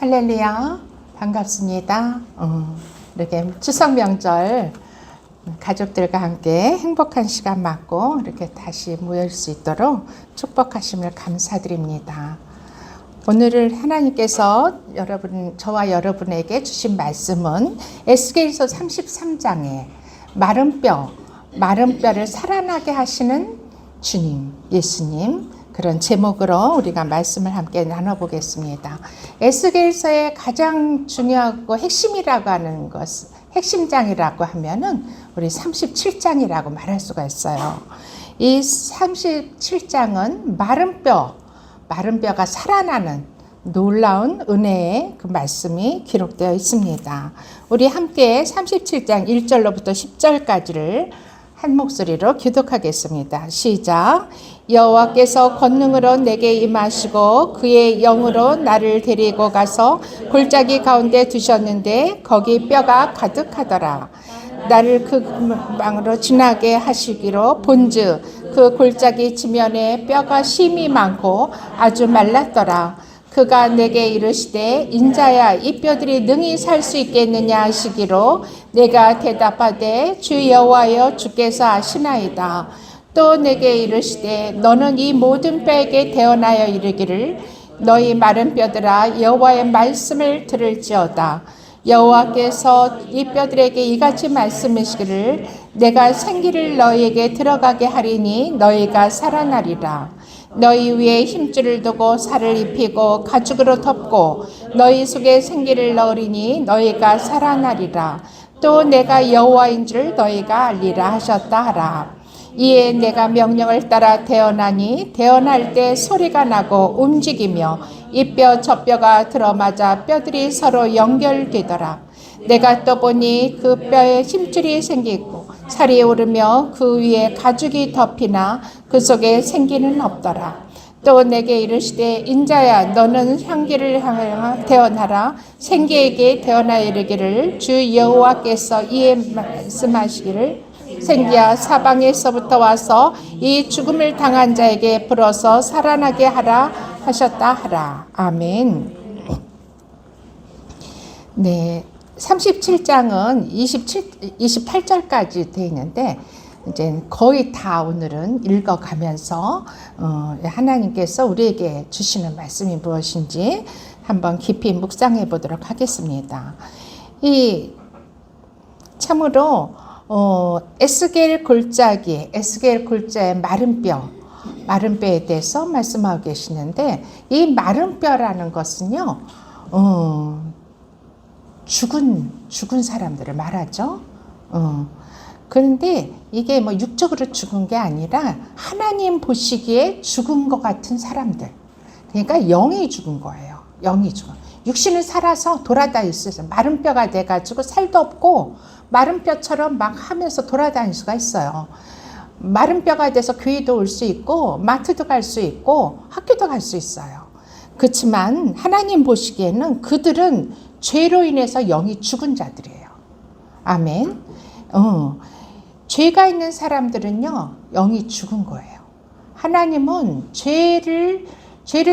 할렐루야, 반갑습니다. 이렇게 추석 명절 가족들과 함께 행복한 시간 맞고 이렇게 다시 모일 수 있도록 축복하심을 감사드립니다. 오늘 하나님께서 저와 여러분에게 주신 말씀은 에스겔서 33장에 마른 뼈를 살아나게 하시는 주님, 예수님, 그런 제목으로 우리가 말씀을 함께 나눠보겠습니다. 에스겔서의 가장 중요하고 핵심이라고 하는 것, 핵심장이라고 하면은 우리 37장이라고 말할 수가 있어요. 이 37장은 마른 뼈가 살아나는 놀라운 은혜의 그 말씀이 기록되어 있습니다. 우리 함께 37장 1절로부터 10절까지를 한 목소리로 교독하겠습니다. 시작. 여호와께서 권능으로 내게 임하시고 그의 영으로 나를 데리고 가서 골짜기 가운데 두셨는데 거기 뼈가 가득하더라. 나를 그 방으로 지나게 하시기로 본즉 그 골짜기 지면에 뼈가 심이 많고 아주 말랐더라. 그가 내게 이르시되 인자야 이 뼈들이 능히 살 수 있겠느냐 하시기로 내가 대답하되 주 여호와여 주께서 아시나이다. 또 내게 이르시되 너는 이 모든 뼈에게 대언하여 이르기를 너희 마른 뼈들아 여호와의 말씀을 들을지어다. 여호와께서 이 뼈들에게 이같이 말씀하시기를 내가 생기를 너희에게 들어가게 하리니 너희가 살아나리라. 너희 위에 힘줄을 두고 살을 입히고 가죽으로 덮고 너희 속에 생기를 넣으리니 너희가 살아나리라. 또 내가 여호와인 줄 너희가 알리라 하셨다 하라. 이에 내가 명령을 따라 대언하니 대언할 때 소리가 나고 움직이며 이 뼈 저 뼈가 들어맞아 뼈들이 서로 연결되더라. 내가 또 보니 그 뼈에 힘줄이 생기고 살이 오르며 그 위에 가죽이 덮이나 그 속에 생기는 없더라. 또 내게 이르시되 인자야 너는 향기를 향하여 대언하라. 생기에게 대언하여 이르기를 주 여호와께서 이에 말씀하시기를 생기야 사방에서부터 와서 이 죽음을 당한 자에게 불어서 살아나게 하라 하셨다 하라. 아멘. 네, 37장은 28절까지 되어 있는데 이제 거의 다 오늘은 읽어가면서 하나님께서 우리에게 주시는 말씀이 무엇인지 한번 깊이 묵상해 보도록 하겠습니다. 이 참으로 에스겔 골짜기의 마른 뼈에 대해서 말씀하고 계시는데 이 마른 뼈라는 것은요 죽은 사람들을 말하죠. 그런데 이게 뭐 육적으로 죽은 게 아니라 하나님 보시기에 죽은 것 같은 사람들. 그러니까 영이 죽은 거예요. 영이 죽은. 육신은 살아서 돌아다닐 수 있어요. 마른 뼈가 돼가지고 살도 없고 마른 뼈처럼 막 하면서 돌아다닐 수가 있어요. 마른 뼈가 돼서 교회도 올 수 있고 마트도 갈 수 있고 학교도 갈 수 있어요. 그렇지만 하나님 보시기에는 그들은 죄로 인해서 영이 죽은 자들이에요. 아멘. 죄가 있는 사람들은요 영이 죽은 거예요. 하나님은 죄를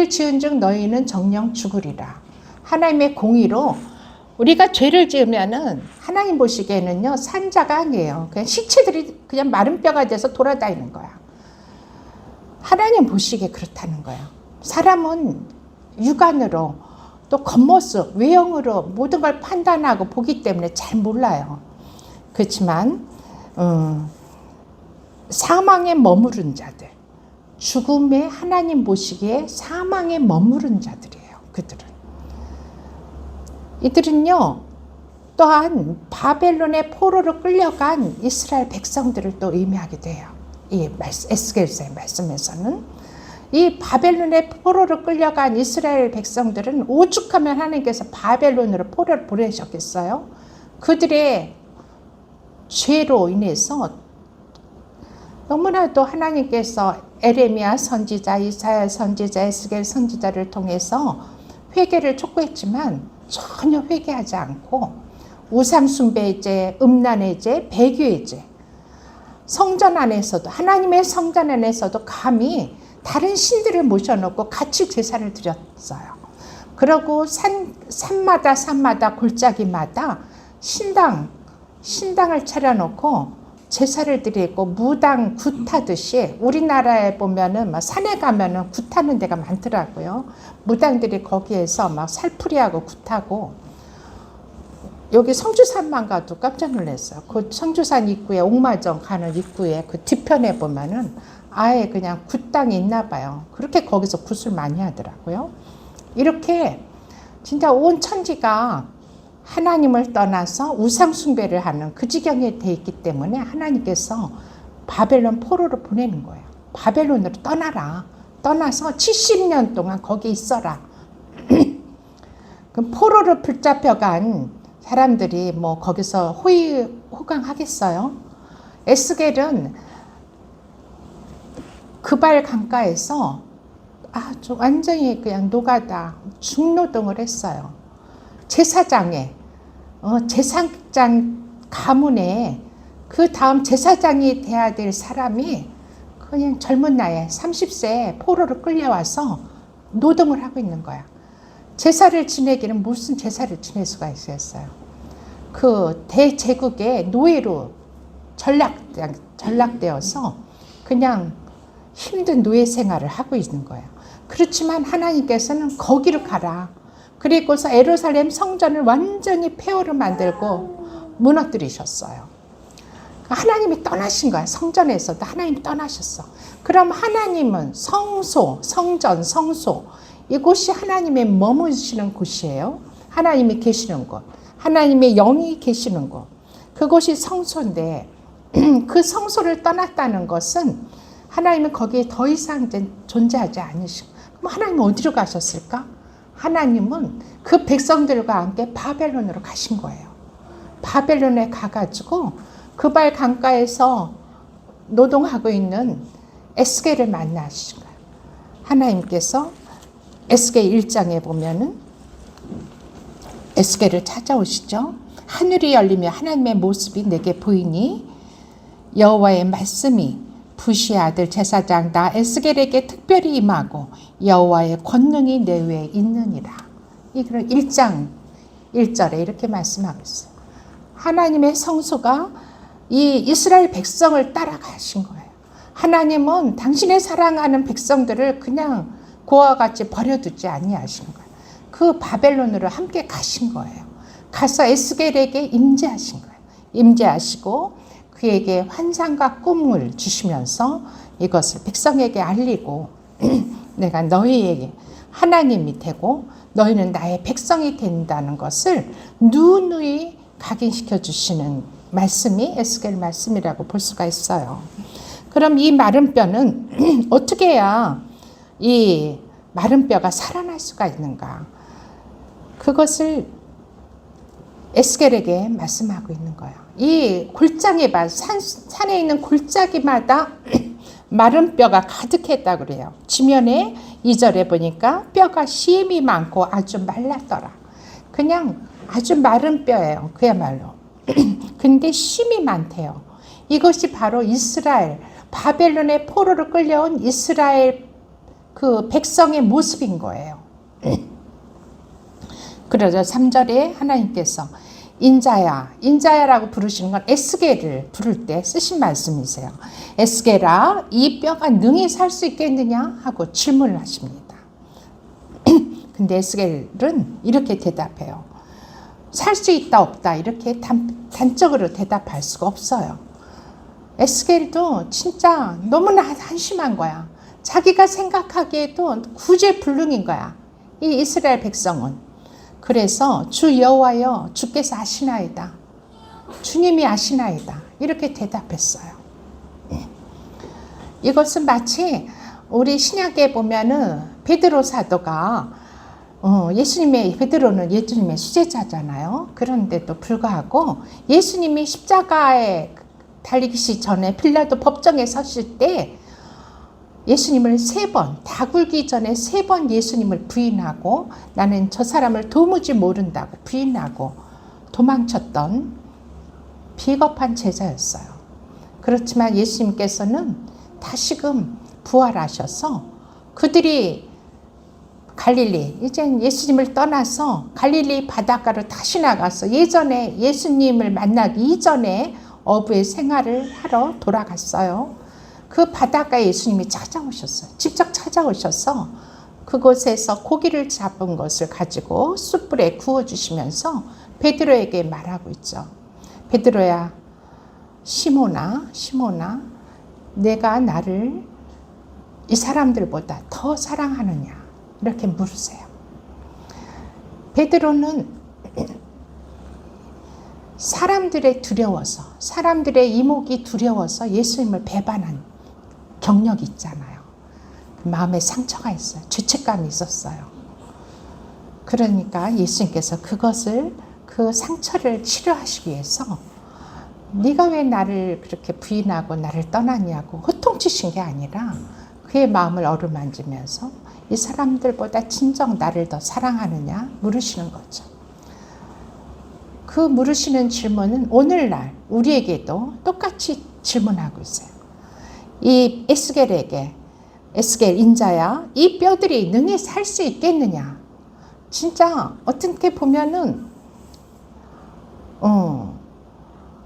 지은 즉 너희는 정령 죽으리라. 하나님의 공의로 우리가 죄를 지으면은 하나님 보시기에는요 산자가 아니에요. 그냥 시체들이 그냥 마른 뼈가 돼서 돌아다니는 거야. 하나님 보시기에 그렇다는 거예요. 사람은 육안으로 또 겉모습, 외형으로 모든 걸 판단하고 보기 때문에 잘 몰라요. 그렇지만 사망에 머무른 자들, 죽음에 하나님 보시기에 사망에 머무른 자들이에요. 이들은요 또한 바벨론의 포로로 끌려간 이스라엘 백성들을 또 의미하게 돼요. 이 에스겔서의 말씀에서는 이 바벨론의 포로로 끌려간 이스라엘 백성들은 오죽하면 하나님께서 바벨론으로 포로를 보내셨겠어요? 그들의 죄로 인해서 너무나도 하나님께서 에레미야 선지자, 이사야 선지자, 에스겔 선지자를 통해서 회개를 촉구했지만 전혀 회개하지 않고 우상 숭배의 죄, 음란의 죄, 배교의 죄, 성전 안에서도 하나님의 성전 안에서도 감히 다른 신들을 모셔놓고 같이 제사를 드렸어요. 그러고 산마다 골짜기마다 신당을 차려놓고 제사를 드리고 무당 굿하듯이, 우리나라에 보면은 막 산에 가면은 굿하는 데가 많더라고요. 무당들이 거기에서 막 살풀이하고 굿하고, 여기 성주산만 가도 깜짝 놀랐어요. 그 성주산 입구에, 옥마정 가는 입구에 그 뒤편에 보면은 아예 그냥 굿당이 있나 봐요. 그렇게 거기서 굿을 많이 하더라고요. 이렇게 진짜 온 천지가 하나님을 떠나서 우상 숭배를 하는 그 지경에 돼 있기 때문에 하나님께서 바벨론 포로로 보내는 거예요. 바벨론으로 떠나라. 떠나서 70년 동안 거기 있어라. 그럼 포로로 붙잡혀간 사람들이 뭐 거기서 호강하겠어요? 에스겔은 그발 강가에서 아주 완전히 그냥 노가다 중노동을 했어요. 제사장에, 제사장 가문에 그 다음 제사장이 돼야 될 사람이 그냥 젊은 나이에 30세에 포로로 끌려와서 노동을 하고 있는 거야. 제사를 지내기는 무슨 제사를 지낼 수가 있었어요. 그 대제국의 노예로 전락되어서 그냥 힘든 노예 생활을 하고 있는 거예요. 그렇지만 하나님께서는 거기로 가라. 그리고서 예루살렘 성전을 완전히 폐허로 만들고 무너뜨리셨어요. 하나님이 떠나신 거야. 성전에서도 하나님이 떠나셨어. 그럼 하나님은 성소, 성전, 성소, 이곳이 하나님의 머무시는 곳이에요. 하나님이 계시는 곳, 하나님의 영이 계시는 곳, 그곳이 성소인데 그 성소를 떠났다는 것은 하나님은 거기에 더 이상 존재하지 않으시고, 그럼 하나님은 어디로 가셨을까? 하나님은 그 백성들과 함께 바벨론으로 가신 거예요. 바벨론에 가가지고 그발 강가에서 노동하고 있는 에스겔을 만나신 거예요. 하나님께서 에스겔 1장에 보면은 에스겔을 찾아오시죠. 하늘이 열리며 하나님의 모습이 내게 보이니 여호와의 말씀이 부시의 아들 제사장 나 에스겔에게 특별히 임하고 여호와의 권능이 내 위에 있느니라. 이걸 1장 1절에 이렇게 말씀하고 있어요. 하나님의 성소가 이 이스라엘 백성을 따라가신 거예요. 하나님은 당신의 사랑하는 백성들을 그냥 고와 같이 버려두지 아니하신 거예요. 그 바벨론으로 함께 가신 거예요. 가서 에스겔에게 임재하신 거예요. 임재하시고 그에게 환상과 꿈을 주시면서 이것을 백성에게 알리고 내가 너희에게 하나님이 되고 너희는 나의 백성이 된다는 것을 누누이 각인시켜 주시는 말씀이 에스겔 말씀이라고 볼 수가 있어요. 그럼 이 마른 뼈는 어떻게 해야 이 마른 뼈가 살아날 수가 있는가? 그것을 에스겔에게 말씀하고 있는 거예요. 이 골짜기 산에 있는 골짜기마다 마른 뼈가 가득했다고 그래요. 지면에 2절에 보니까 뼈가 심이 많고 아주 말랐더라. 그냥 아주 마른 뼈예요. 그야말로. 근데 심이 많대요. 이것이 바로 이스라엘, 바벨론의 포로로 끌려온 이스라엘 그 백성의 모습인 거예요. 그러자 3절에 하나님께서 인자야라고 부르시는 건 에스겔을 부를 때 쓰신 말씀이세요. 에스겔아, 이 뼈가 능히 살 수 있겠느냐 하고 질문을 하십니다. 근데 에스겔은 이렇게 대답해요. 살 수 있다 없다 이렇게 단적으로 대답할 수가 없어요. 에스겔도 진짜 너무나 한심한 거야. 자기가 생각하기에도 구제불능인 거야. 이 이스라엘 백성은. 그래서 주 여호와여 주께서 아시나이다. 주님이 아시나이다. 이렇게 대답했어요. 이것은 마치 우리 신약에 보면은 베드로 사도가 베드로는 예수님의 수제자잖아요. 그런데도 불구하고 예수님이 십자가에 달리기 전에 빌라도 법정에 섰을 때 예수님을 3번, 다 굴기 전에 3번 예수님을 부인하고 나는 저 사람을 도무지 모른다고 부인하고 도망쳤던 비겁한 제자였어요. 그렇지만 예수님께서는 다시금 부활하셔서 그들이 갈릴리, 이젠 예수님을 떠나서 갈릴리 바닷가로 다시 나가서 예전에 예수님을 만나기 이전에 어부의 생활을 하러 돌아갔어요. 그 바닷가에 예수님이 찾아오셨어요. 직접 찾아오셔서 그곳에서 고기를 잡은 것을 가지고 숯불에 구워주시면서 베드로에게 말하고 있죠. 베드로야, 시몬아, 내가 나를 이 사람들보다 더 사랑하느냐? 이렇게 물으세요. 베드로는 사람들의 두려워서, 사람들의 이목이 두려워서 예수님을 배반한 경력이 있잖아요. 마음에 상처가 있어요. 죄책감이 있었어요. 그러니까 예수님께서 그 상처를 치료하시기 위해서 네가 왜 나를 그렇게 부인하고 나를 떠나냐고 호통치신 게 아니라 그의 마음을 어루만지면서 이 사람들보다 진정 나를 더 사랑하느냐 물으시는 거죠. 그 물으시는 질문은 오늘날 우리에게도 똑같이 질문하고 있어요. 이 에스겔 인자야, 이 뼈들이 능히 살 수 있겠느냐? 진짜 어떻게 보면은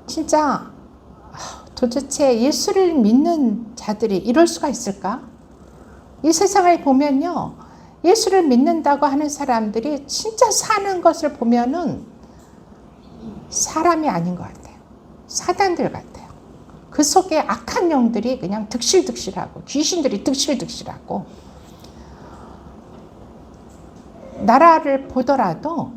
진짜 도대체 예수를 믿는 자들이 이럴 수가 있을까? 이 세상을 보면요, 예수를 믿는다고 하는 사람들이 진짜 사는 것을 보면은 사람이 아닌 것 같아요. 사단들 같아요. 그 속에 악한 영들이 그냥 득실득실하고 귀신들이 득실득실하고, 나라를 보더라도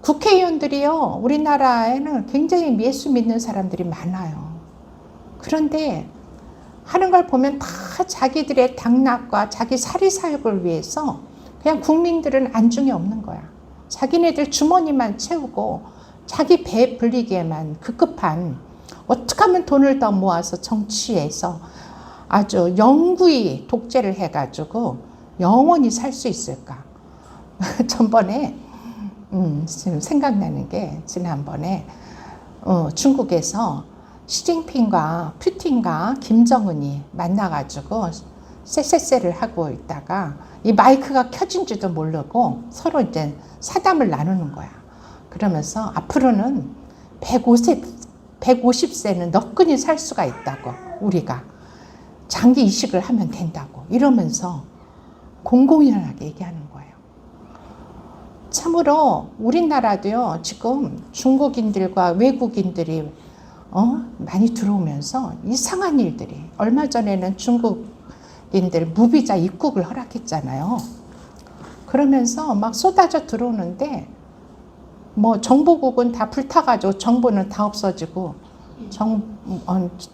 국회의원들이요, 우리나라에는 굉장히 예수 믿는 사람들이 많아요. 그런데 하는 걸 보면 다 자기들의 당락과 자기 사리사욕을 위해서 그냥 국민들은 안중에 없는 거야. 자기네들 주머니만 채우고 자기 배 불리기에만 급급한, 어떻게 하면 돈을 더 모아서 정치에서 아주 영구히 독재를 해가지고 영원히 살 수 있을까. 전번에 지금 생각나는 게, 지난번에 중국에서 시진핑과 푸틴과 김정은이 만나가지고 쎄쎄쎄를 하고 있다가 이 마이크가 켜진지도 모르고 서로 이제 사담을 나누는 거야. 그러면서 앞으로는 150세는 너끈히 살 수가 있다고, 우리가 장기 이식을 하면 된다고 이러면서 공공연하게 얘기하는 거예요. 참으로 우리나라도요, 지금 중국인들과 외국인들이 많이 들어오면서 이상한 일들이, 얼마 전에는 중국인들 무비자 입국을 허락했잖아요. 그러면서 막 쏟아져 들어오는데 뭐 정보국은 다 불타가지고 정보는 다 없어지고,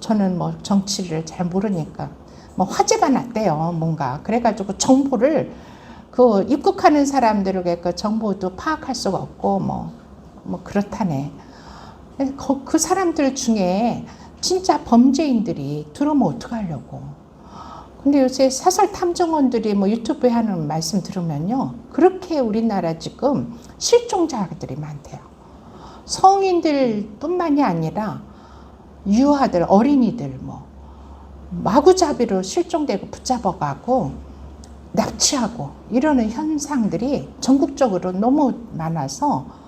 저는 뭐 정치를 잘 모르니까 뭐 화재가 났대요, 뭔가. 그래가지고 정보를 그 입국하는 사람들에게 그 정보도 파악할 수가 없고 뭐 그렇다네. 그 사람들 중에 진짜 범죄인들이 들어오면 어떡하려고. 근데 요새 사설 탐정원들이 뭐 유튜브에 하는 말씀 들으면요, 그렇게 우리나라 지금 실종자들이 많대요. 성인들 뿐만이 아니라 유아들, 어린이들 뭐 마구잡이로 실종되고 붙잡아가고 납치하고 이러는 현상들이 전국적으로 너무 많아서,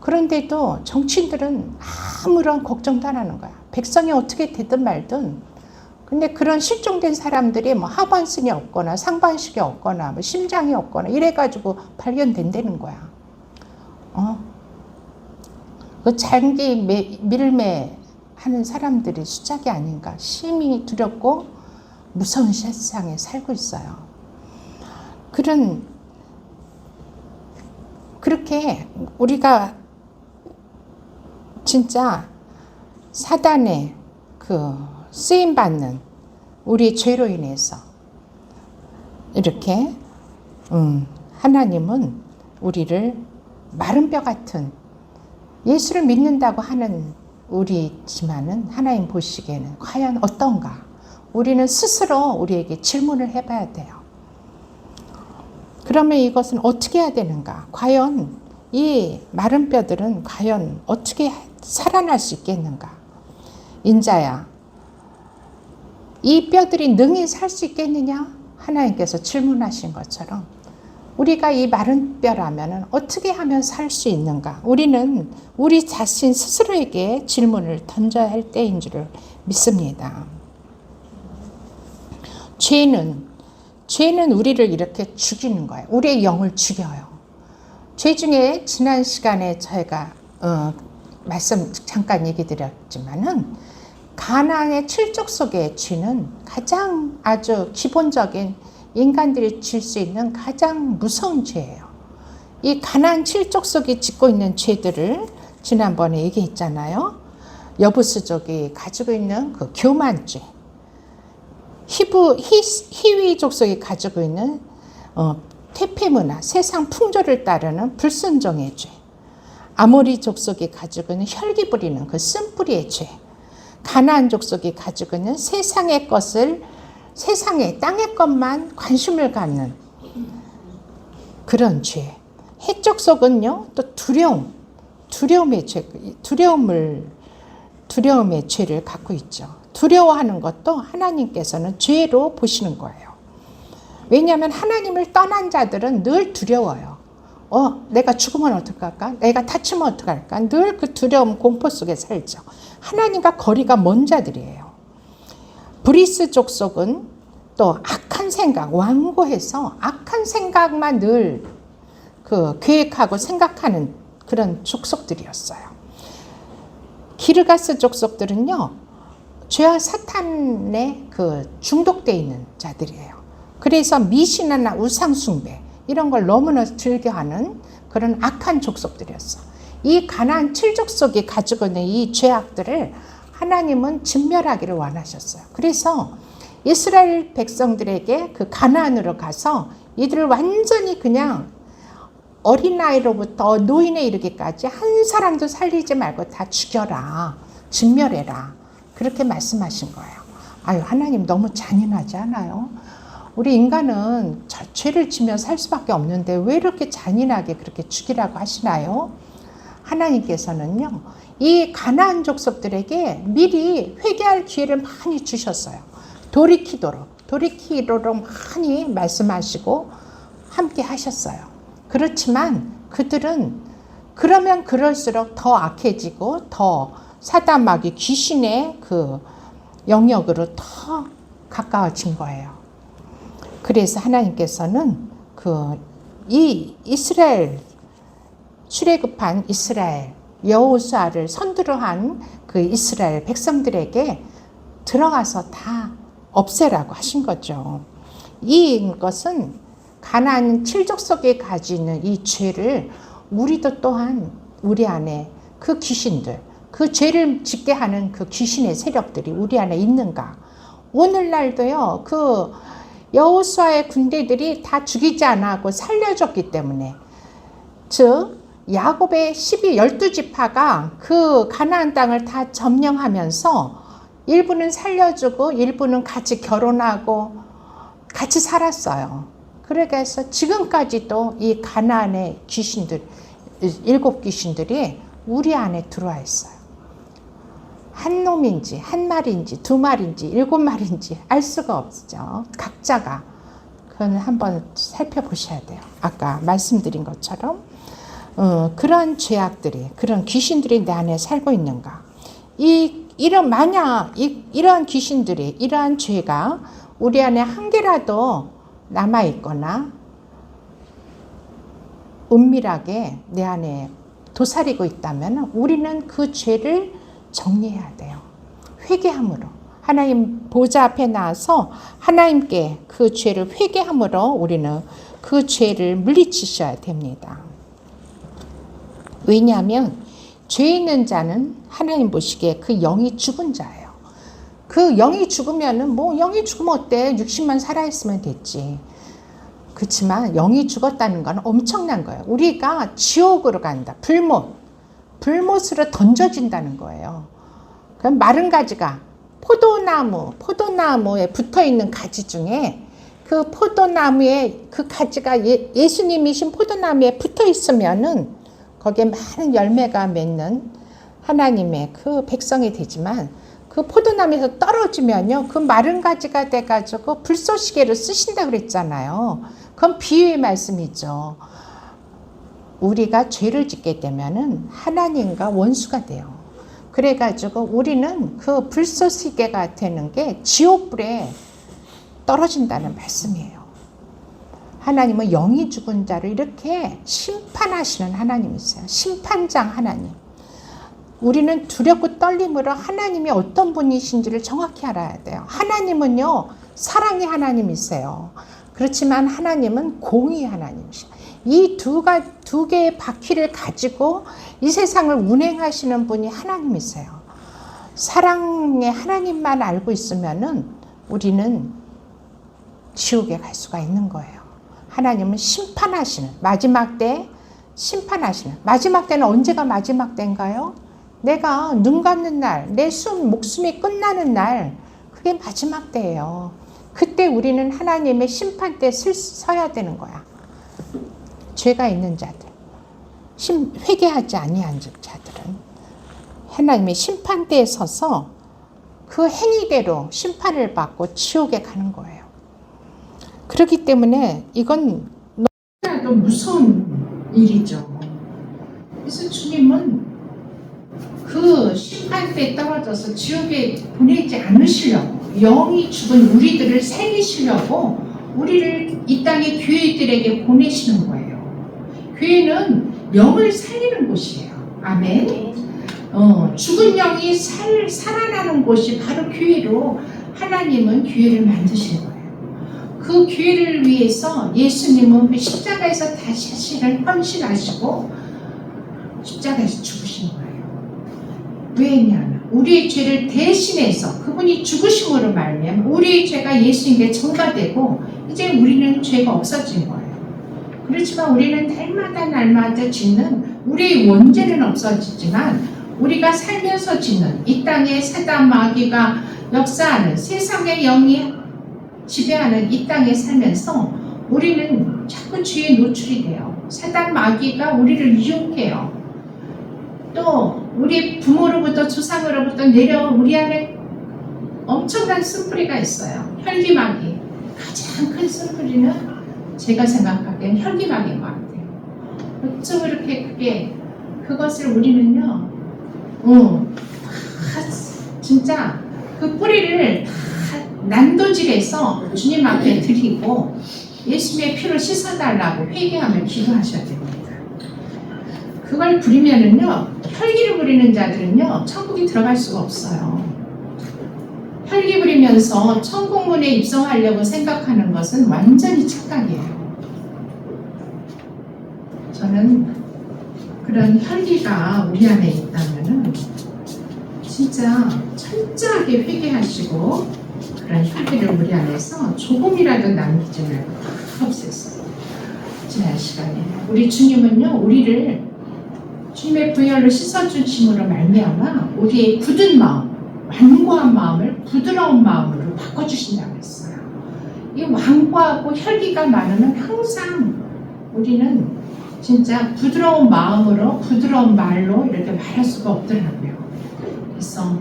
그런데도 정치인들은 아무런 걱정도 안 하는 거야. 백성이 어떻게 되든 말든. 근데 그런 실종된 사람들이 뭐 하반신이 없거나 상반신이 없거나 뭐 심장이 없거나 이래가지고 발견된다는 거야. 그 장기 밀매 하는 사람들이 수작이 아닌가. 심히 두렵고 무서운 세상에 살고 있어요. 그렇게 우리가 진짜 사단의 그 쓰임받는 우리의 죄로 인해서 이렇게 하나님은 우리를 마른 뼈 같은, 예수를 믿는다고 하는 우리지만은 하나님 보시기에는 과연 어떤가? 우리는 스스로 우리에게 질문을 해봐야 돼요. 그러면 이것은 어떻게 해야 되는가? 과연 이 마른 뼈들은 과연 어떻게 살아날 수 있겠는가? 인자야, 이 뼈들이 능히 살 수 있겠느냐? 하나님께서 질문하신 것처럼 우리가 이 마른 뼈라면 어떻게 하면 살 수 있는가? 우리는 우리 자신 스스로에게 질문을 던져야 할 때인 줄 믿습니다. 죄는 우리를 이렇게 죽이는 거예요. 우리의 영을 죽여요. 죄 중에 지난 시간에 저희가 말씀 잠깐 얘기 드렸지만은 가나안의 칠족 속의 죄는 가장 아주 기본적인 인간들이 질 수 있는 가장 무서운 죄예요. 이 가나안 칠족 속이 짓고 있는 죄들을 지난번에 얘기했잖아요. 여부수족이 가지고 있는 그 교만죄, 히위 족속이 가지고 있는 퇴폐 문화, 세상 풍조를 따르는 불순종의 죄, 아모리 족속이 가지고 있는 혈기 부리는 그 쓴뿌리의 죄, 가나안 족속이 가지고 있는 세상의 것을 세상의 땅의 것만 관심을 갖는 그런 죄. 해족속은요 또 두려움의 죄, 두려움의 죄를 갖고 있죠. 두려워하는 것도 하나님께서는 죄로 보시는 거예요. 왜냐하면 하나님을 떠난 자들은 늘 두려워요. 내가 죽으면 어떡할까? 내가 다치면 어떡할까? 늘 그 두려움, 공포 속에 살죠. 하나님과 거리가 먼 자들이에요. 브리스 족속은 또 악한 생각, 완고해서 악한 생각만 늘 계획하고 생각하는 그런 족속들이었어요. 기르가스 족속들은요, 죄와 사탄에 중독되어 있는 자들이에요. 그래서 미신이나 우상숭배 이런 걸 너무나 즐겨하는 그런 악한 족속들이었어. 이 가나안 칠족속이 가지고 있는 이 죄악들을 하나님은 진멸하기를 원하셨어요. 그래서 이스라엘 백성들에게 그 가나안으로 가서 이들을 완전히 그냥 어린아이로부터 노인에 이르기까지 한 사람도 살리지 말고 다 죽여라, 진멸해라, 그렇게 말씀하신 거예요. 아유, 하나님 너무 잔인하지 않아요? 우리 인간은 죄를 지면 살 수밖에 없는데 왜 이렇게 잔인하게 그렇게 죽이라고 하시나요? 하나님께서는요, 이 가나안 족속들에게 미리 회개할 기회를 많이 주셨어요. 돌이키도록 많이 말씀하시고 함께 하셨어요. 그렇지만 그들은 그러면 그럴수록 더 악해지고 더 사단 마귀 귀신의 그 영역으로 더 가까워진 거예요. 그래서 하나님께서는 이 이스라엘 출애굽한 이스라엘 여호수아를 선두로 한 그 이스라엘 백성들에게 들어가서 다 없애라고 하신 거죠. 이것은 가나안 칠족속에 가지고 있는 이 죄를 우리도 또한 우리 안에 그 귀신들, 그 죄를 짓게 하는 그 귀신의 세력들이 우리 안에 있는가? 오늘날도요, 그 여호수아의 군대들이 다 죽이지 않고 살려줬기 때문에, 즉 야곱의 12지파가 그 가나안 땅을 다 점령하면서 일부는 살려주고 일부는 같이 결혼하고 같이 살았어요. 그래서 지금까지도 이 가나안의 귀신들, 7 귀신들이 우리 안에 들어와 있어요. 한 놈인지 한 마리인지 2마리인지 7마리인지 알 수가 없죠. 각자가. 그건 한번 살펴보셔야 돼요. 아까 말씀드린 것처럼 그런 죄악들이, 그런 귀신들이 내 안에 살고 있는가. 만약 이러한 귀신들이, 이러한 죄가 우리 안에 한 개라도 남아있거나 은밀하게 내 안에 도사리고 있다면 우리는 그 죄를 정리해야 돼요. 회개함으로. 하나님 보좌 앞에 나와서 하나님께 그 죄를 회개함으로 우리는 그 죄를 물리치셔야 됩니다. 왜냐하면 죄 있는 자는 하나님 보시기에 그 영이 죽은 자예요. 그 영이 죽으면은 영이 죽으면 어때? 60만 살아있으면 됐지. 그렇지만 영이 죽었다는 건 엄청난 거예요. 우리가 지옥으로 간다. 불못으로 던져진다는 거예요. 그럼 마른 가지가 포도나무에 붙어있는 가지 중에 그 포도나무에 그 가지가 예수님이신 포도나무에 붙어 있으면은 거기에 많은 열매가 맺는 하나님의 그 백성이 되지만 그 포도나무에서 떨어지면요, 그 마른 가지가 돼가지고 불쏘시개를 쓰신다 그랬잖아요. 그건 비유의 말씀이죠. 우리가 죄를 짓게 되면은 하나님과 원수가 돼요. 그래가지고 우리는 그 불쏘시개가 되는 게 지옥불에 떨어진다는 말씀이에요. 하나님은 영이 죽은 자를 이렇게 심판하시는 하나님이세요. 심판장 하나님. 우리는 두렵고 떨림으로 하나님이 어떤 분이신지를 정확히 알아야 돼요. 하나님은요, 사랑의 하나님이세요. 그렇지만 하나님은 공의의 하나님이시죠. 이 두 개의 바퀴를 가지고 이 세상을 운행하시는 분이 하나님이세요. 사랑의 하나님만 알고 있으면은 우리는 지옥에 갈 수가 있는 거예요. 하나님은 심판하시는, 마지막 때 심판하시는. 마지막 때는 언제가 마지막 때인가요? 내가 눈 감는 날, 내 목숨이 끝나는 날, 그게 마지막 때예요. 그때 우리는 하나님의 심판대에 서야 되는 거야. 죄가 있는 자들, 회개하지 아니한 자들은 하나님의 심판대에 서서 그 행위대로 심판을 받고 지옥에 가는 거예요. 그렇기 때문에 이건 너무나도 무서운 일이죠. 그래서 주님은 그 심판대에 떨어져서 지옥에 보내지 않으시려고, 영이 죽은 우리들을 살리시려고 우리를 이 땅의 교회들에게 보내시는 거예요. 교회는 영을 살리는 곳이에요. 아멘. 죽은 영이 살아나는 곳이 바로 교회로 하나님은 교회를 만드신 거예요. 그 교회를 위해서 예수님은 십자가에서 다시 자신을 헌신하시고 십자가에서 죽으신 거예요. 왜냐하면 우리의 죄를 대신해서 그분이 죽으심으로 말미암아 우리의 죄가 예수님께 전가되고 이제 우리는 죄가 없어진 거예요. 그렇지만 우리는 날마다 짓는 우리의 원죄는 없어지지만 우리가 살면서 짓는 이 땅의 사단 마귀가 역사하는 세상의 영이 지배하는 이 땅에 살면서 우리는 자꾸 죄에 노출이 돼요. 사단 마귀가 우리를 유혹해요. 또 우리 부모로부터 조상으로부터 내려온 우리 안에 엄청난 쓴뿌리가 있어요. 혈기마귀. 가장 큰 쓴뿌리는 제가 생각하기엔 혈기마귀인 것 같아요. 어쩜 이렇게 크게 그것을 우리는요, 진짜 그 뿌리를 다 난도질해서 주님 앞에 드리고 예수님의 피로 씻어달라고 회개하며 기도하셔야 됩니다. 그걸 부리면은요, 혈기를 부리는 자들은요, 천국에 들어갈 수가 없어요. 혈기 부리면서 천국문에 입성하려고 생각하는 것은 완전히 착각이에요. 저는 그런 혈기가 우리 안에 있다면은 진짜 철저하게 회개하시고 그런 혈기를 우리 안에서 조금이라도 남기지 말고 다 없앴어요. 지난 시간에 우리 주님은요, 우리를 주님의 부혈로 씻어주심으로 말미암아 우리의 굳은 마음, 완고한 마음을 부드러운 마음으로 바꿔주신다고 했어요. 이 완고하고 혈기가 많으면 항상 우리는 진짜 부드러운 마음으로 부드러운 말로 이렇게 말할 수가 없더라고요. 그래서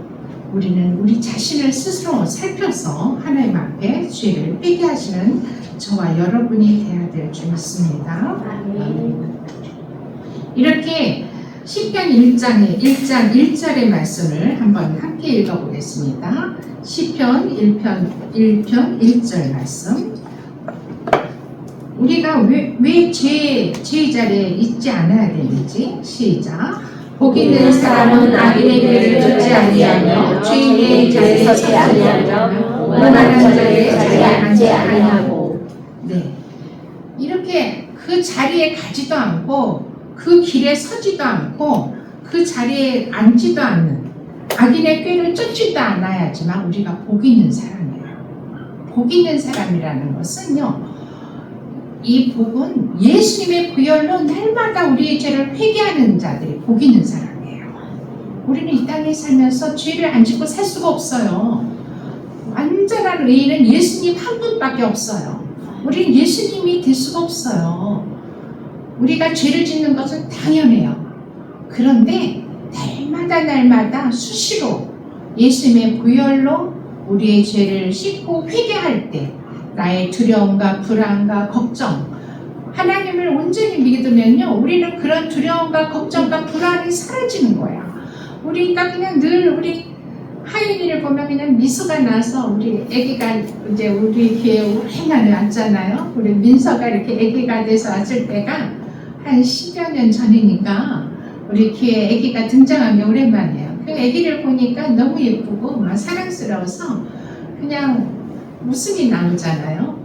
우리는 우리 자신을 스스로 살펴서 하나님 앞에 죄를 회개하시는 저와 여러분이 되어야 될 줄 믿습니다. 이렇게 시편 1장 1절의 말씀을 한번 함께 읽어보겠습니다. 시편 1편 1절 말씀. 우리가 왜 죄의 자리에 있지 않아야 되는지 시작. 복 있는 사람은 악인의 길을 쫓지 아니하며 죄인의 자리에 서지 아니하며 원하는 자의 자리에 앉지 아니하고. 네, 이렇게 그 자리에 가지도 않고 그 길에 서지도 않고 그 자리에 앉지도 않는 악인의 꾀를 쫓지도 않아야지만 우리가 복 있는 사람이에요. 복 있는 사람이라는 것은요, 이 복은 예수님의 부혈로 날마다 우리의 죄를 회개하는 자들이 복 있는 사람이에요. 우리는 이 땅에 살면서 죄를 안 짓고 살 수가 없어요. 완전한 의인은 예수님 한 분밖에 없어요. 우리는 예수님이 될 수가 없어요. 우리가 죄를 짓는 것은 당연해요. 그런데 날마다 수시로 예수님의 부혈로 우리의 죄를 씻고 회개할 때 나의 두려움과 불안과 걱정, 하나님을 온전히 믿으면요, 우리는 그런 두려움과 걱정과 불안이 사라지는 거야. 우리가 그냥 늘 우리 하윤이를 보면 그냥 미소가 나서, 우리 아기가 이제 우리 교회에 오랜만에 왔잖아요. 우리 민서가 이렇게 아기가 돼서 왔을 때가 한 10여 년 전이니까 우리 교회에 아기가 등장한 게 오랜만이에요. 그 아기를 보니까 너무 예쁘고 막 사랑스러워서 그냥 웃음이 나오잖아요.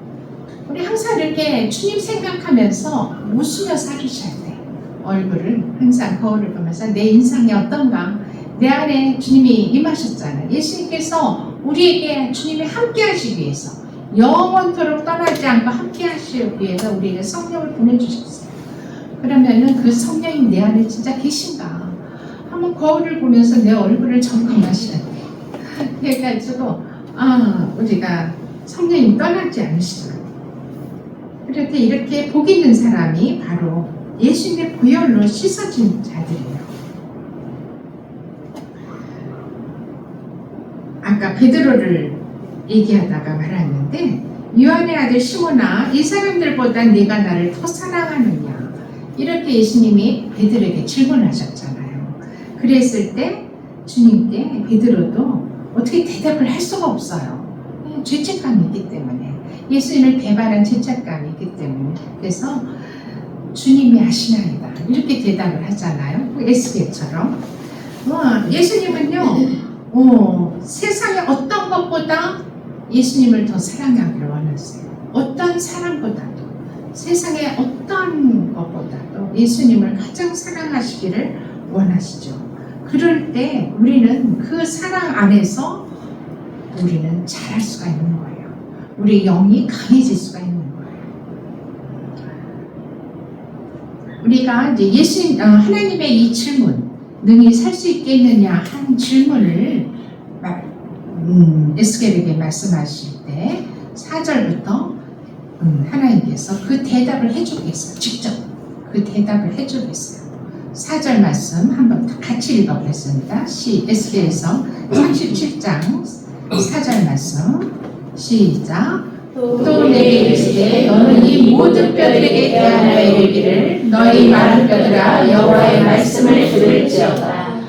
우리 항상 이렇게 주님 생각하면서 웃으며 살으셔야 돼. 얼굴을 항상 거울을 보면서 내 인상이 어떤가, 내 안에 주님이 임하셨잖아요. 예수님께서 우리에게 주님이 함께 하시기 위해서, 영원토록 떠나지 않고 함께 하시기 위해서 우리에게 성령을 보내주셨어요. 그러면은 그 성령이 내 안에 진짜 계신가 한번 거울을 보면서 내 얼굴을 점검하셔야 돼. 그래가지고 우리가 성령이 떠나지 않으시더라고요. 그렇게 이렇게 복 있는 사람이 바로 예수님의 보혈로 씻어진 자들이에요. 아까 베드로를 얘기하다가 말았는데, 요한의 아들 시몬아, 이 사람들보다 네가 나를 더 사랑하느냐, 이렇게 예수님이 베드로에게 질문하셨잖아요. 그랬을 때 주님께 베드로도 어떻게 대답을 할 수가 없어요. 죄책감이 있기 때문에, 예수님을 배반한 죄책감이 있기 때문에. 그래서 주님이 아시나이다 이렇게 대답을 하잖아요. 에스겔처럼. 예수님은요, 세상의 어떤 것보다 예수님을 더 사랑하기를 원하세요. 어떤 사람보다도, 세상의 어떤 것보다도 예수님을 가장 사랑하시기를 원하시죠. 그럴 때 우리는 그 사랑 안에서 우리는 잘할 수가 있는 거예요. 우리 영이 강해질 수가 있는 거예요. 우리가 이제 하나님의 이 질문, 능히 살 수 있겠느냐 한 질문을 에스겔에게 말씀하실 때 4절부터 하나님께서 그 대답을 해주겠어요. 직접 그 대답을 해주겠어요. 4절 말씀 한번 같이 읽어보겠습니다. 에스겔에서 37장 4절 말씀 시작. 또 내게 이르시되 너는 이 모든 뼈들에게 대하여 이르기를 너희 마른 뼈들아 여호와의 말씀을 들을지어다.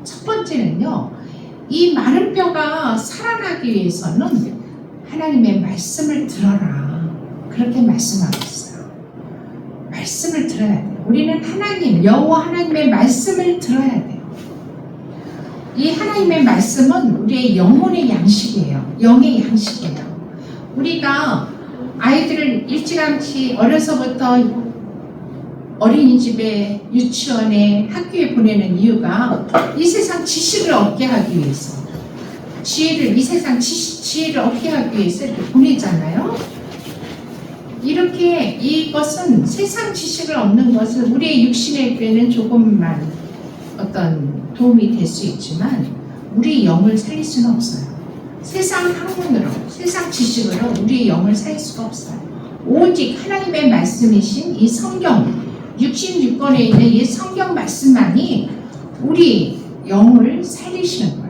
첫 번째는요, 이 마른 뼈가 살아나기 위해서는 하나님의 말씀을 들어라, 그렇게 말씀하고 있어요. 말씀을 들어야 돼요. 우리는 하나님, 여호와 하나님의 말씀을 들어야 돼요. 이 하나님의 말씀은 우리의 영혼의 양식이에요. 영의 양식이에요. 우리가 아이들을 일찌감치 어려서부터 어린이집에, 유치원에, 학교에 보내는 이유가 이 세상 지식을 얻게 하기 위해서, 이 세상 지혜를 얻게 하기 위해서 이렇게 보내잖아요. 이렇게 이것은 세상 지식을 얻는 것은 우리의 육신에게는 조금만 어떤 도움이 될 수 있지만 우리 영을 살릴 수는 없어요. 세상 학문으로, 세상 지식으로 우리의 영을 살릴 수가 없어요. 오직 하나님의 말씀이신 이 성경, 66권에 있는 이 성경 말씀만이 우리 영을 살리시는 거예요.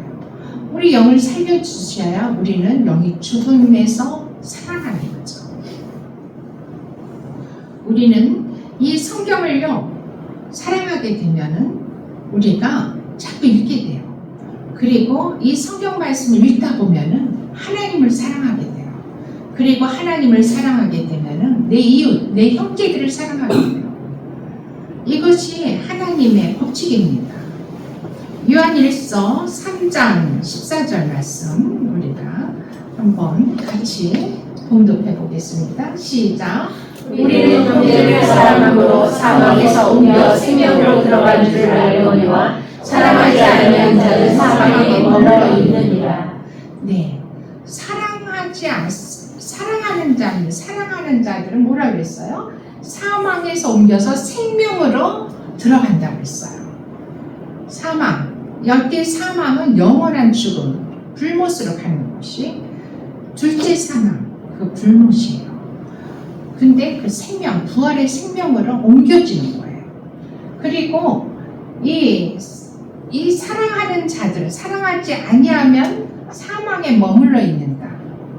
우리 영을 살려주셔야 우리는 영이 죽음에서 살아나는 거죠. 우리는 이 성경을요, 사랑하게 되면은 우리가 자꾸 읽게 돼요. 그리고 이 성경 말씀을 읽다 보면은 하나님을 사랑하게 돼요. 그리고 하나님을 사랑하게 되면은 내 이웃, 내 형제들을 사랑하게 돼요. 이것이 하나님의 법칙입니다. 요한일서 3장 14절 말씀 우리가 한번 같이 봉독해 보겠습니다. 시작. 우리는 형제를 사랑함으로 사망에서 옮겨 생명으로 들어간 줄 알거니와 사랑하지 않는 자는 사망에 머물러 있느니라. 네, 사랑하는 자들은 뭐라 그랬어요? 사망에서 옮겨서 생명으로 들어간다고 했어요. 사망, 여기 사망은 영원한 죽음, 불못으로 가는 것이, 둘째 사망, 그 불못이에요. 근데 그 생명, 부활의 생명으로 옮겨지는 거예요. 그리고 이 사랑하는 자들을 사랑하지 아니하면 사망에 머물러 있는다.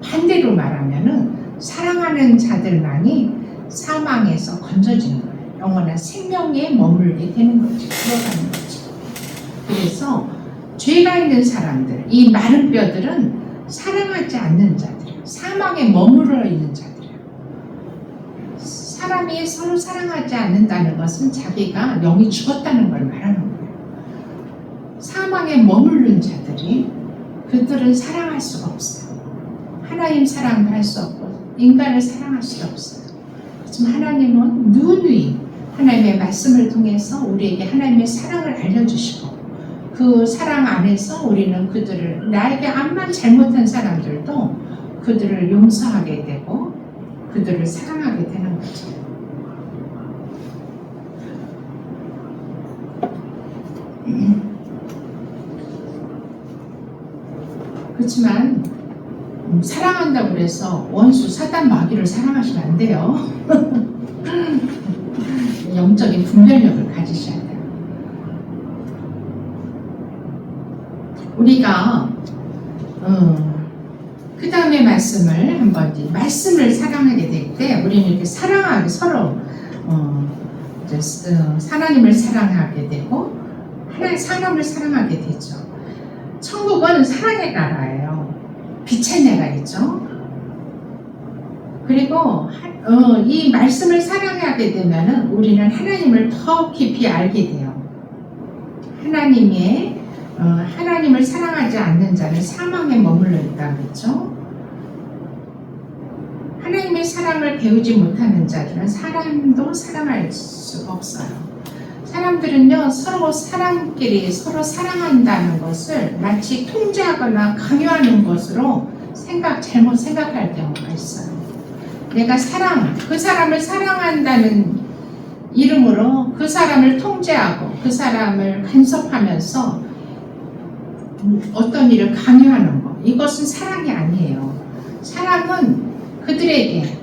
반대로 말하면은 사랑하는 자들만이 사망에서 건져지는 거예요. 영원한 생명에 머물게 되는 거죠. 들어가는 거죠. 그래서 죄가 있는 사람들, 이 마른 뼈들은 사랑하지 않는 자들이에요. 사망에 머물러 있는 자들이에요. 사람이 서로 사랑하지 않는다는 것은 자기가 영이 죽었다는 걸 말하는 거예요. 사망에 머무른 자들이 그들은 사랑할 수가 없어요. 하나님 사랑도 할 수 없고 인간을 사랑할 수가 없어요. 하지만 하나님은 누누이 하나님의 말씀을 통해서 우리에게 하나님의 사랑을 알려주시고 그 사랑 안에서 우리는 그들을 나에게 암만 잘못한 사람들도 그들을 용서하게 되고 그들을 사랑하게 되는 거죠. 그렇지만 사랑한다고 해서 원수 사단 마귀를 사랑하시면 안 돼요. 영적인 분별력을 가지셔야 돼요. 우리가 그 다음에 말씀을 한번 말씀을 사랑하게 될 때 우리는 이렇게 사랑하게 서로 하나님을 사랑하게 되고 하나님 사람을 사랑하게 되죠. 천국은 사랑의 나라예요. 빛의 나라이죠. 그리고 이 말씀을 사랑하게 되면은 우리는 하나님을 더 깊이 알게 돼요. 하나님을 사랑하지 않는 자는 사망에 머물러 있다 그랬죠. 하나님의 사랑을 배우지 못하는 자들은 사람도 사랑할 수가 없어요. 사람들은요, 서로 사람끼리 서로 사랑한다는 것을 마치 통제하거나 강요하는 것으로 잘못 생각할 경우가 있어요. 내가 그 사람을 사랑한다는 이름으로 그 사람을 통제하고 그 사람을 간섭하면서 어떤 일을 강요하는 것, 이것은 사랑이 아니에요. 사랑은 그들에게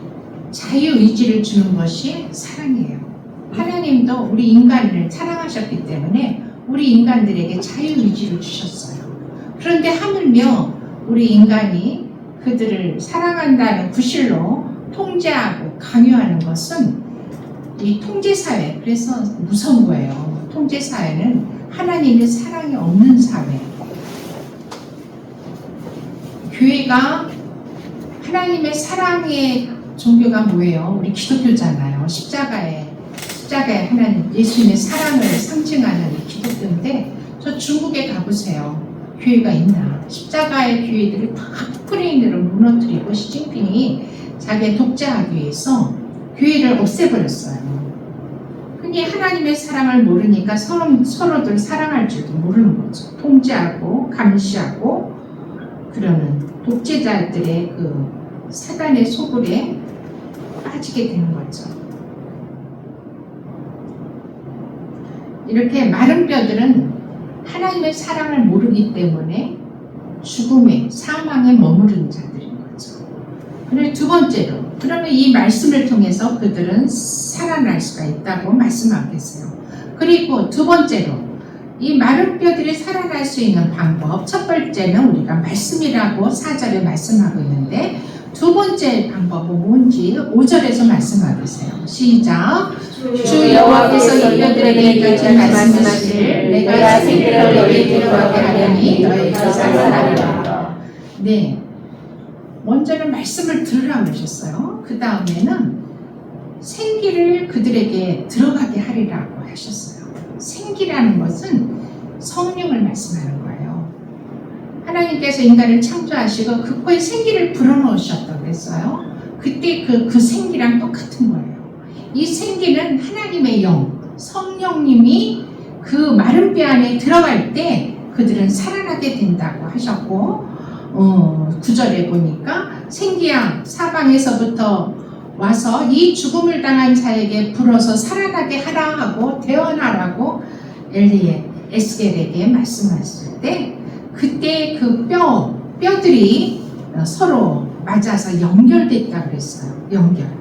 자유의지를 주는 것이 사랑이에요. 하나님도 우리 인간을 사랑하셨기 때문에 우리 인간들에게 자유의지를 주셨어요. 그런데 하물며 우리 인간이 그들을 사랑한다는 구실로 통제하고 강요하는 것은 이 통제사회, 그래서 무서운 거예요. 통제사회는 하나님의 사랑이 없는 사회. 교회가 하나님의 사랑의 종교가 뭐예요? 우리 기독교잖아요. 십자가에 하나님 예수님의 사랑을 상징하는 이 기독교인데, 저 중국에 가보세요. 교회가 있나? 십자가의 교회들을 다 포크레인으로 무너뜨리고 시진핑이 자기 독재하기 위해서 교회를 없애버렸어요. 흔히 하나님의 사랑을 모르니까 서로들 사랑할 줄도 모르는 거죠. 통제하고 감시하고 그러는 독재자들의 그 사단의 소굴에 빠지게 되는 거죠. 이렇게 마른 뼈들은 하나님의 사랑을 모르기 때문에 죽음에, 사망에 머무르는 자들인 거죠. 그리고 두 번째로, 그러면 이 말씀을 통해서 그들은 살아날 수가 있다고 말씀하겠어요. 그리고 두 번째로, 이 마른 뼈들이 살아날 수 있는 방법, 첫 번째는 우리가 말씀이라고 4절에 말씀하고 있는데, 두 번째 방법은 뭔지 5절에서 말씀하세요. 시작. 주 여호와께서 너희들에게 이같이 말씀하시길 내가 생기를 너희에게 들어가게 하려니 너희가 살아나리라. 네, 먼저는 말씀을 들으라고 하셨어요. 그 다음에는 생기를 그들에게 들어가게 하리라고 하셨어요. 생기라는 것은 성령을 말씀하는 거예요. 하나님께서 인간을 창조하시고 그 코에 생기를 불어넣으셨다고 했어요. 그때 그 생기랑 똑같은 거예요. 이 생기는 하나님의 영, 성령님이 그 마른 뼈 안에 들어갈 때 그들은 살아나게 된다고 하셨고, 9절에 보니까 생기야 사방에서부터 와서 이 죽음을 당한 자에게 불어서 살아나게 하라 하고 대언하라고 에스겔에게 말씀하실 때, 그때 그 뼈들이 서로 맞아서 연결됐다고 그랬어요. 연결.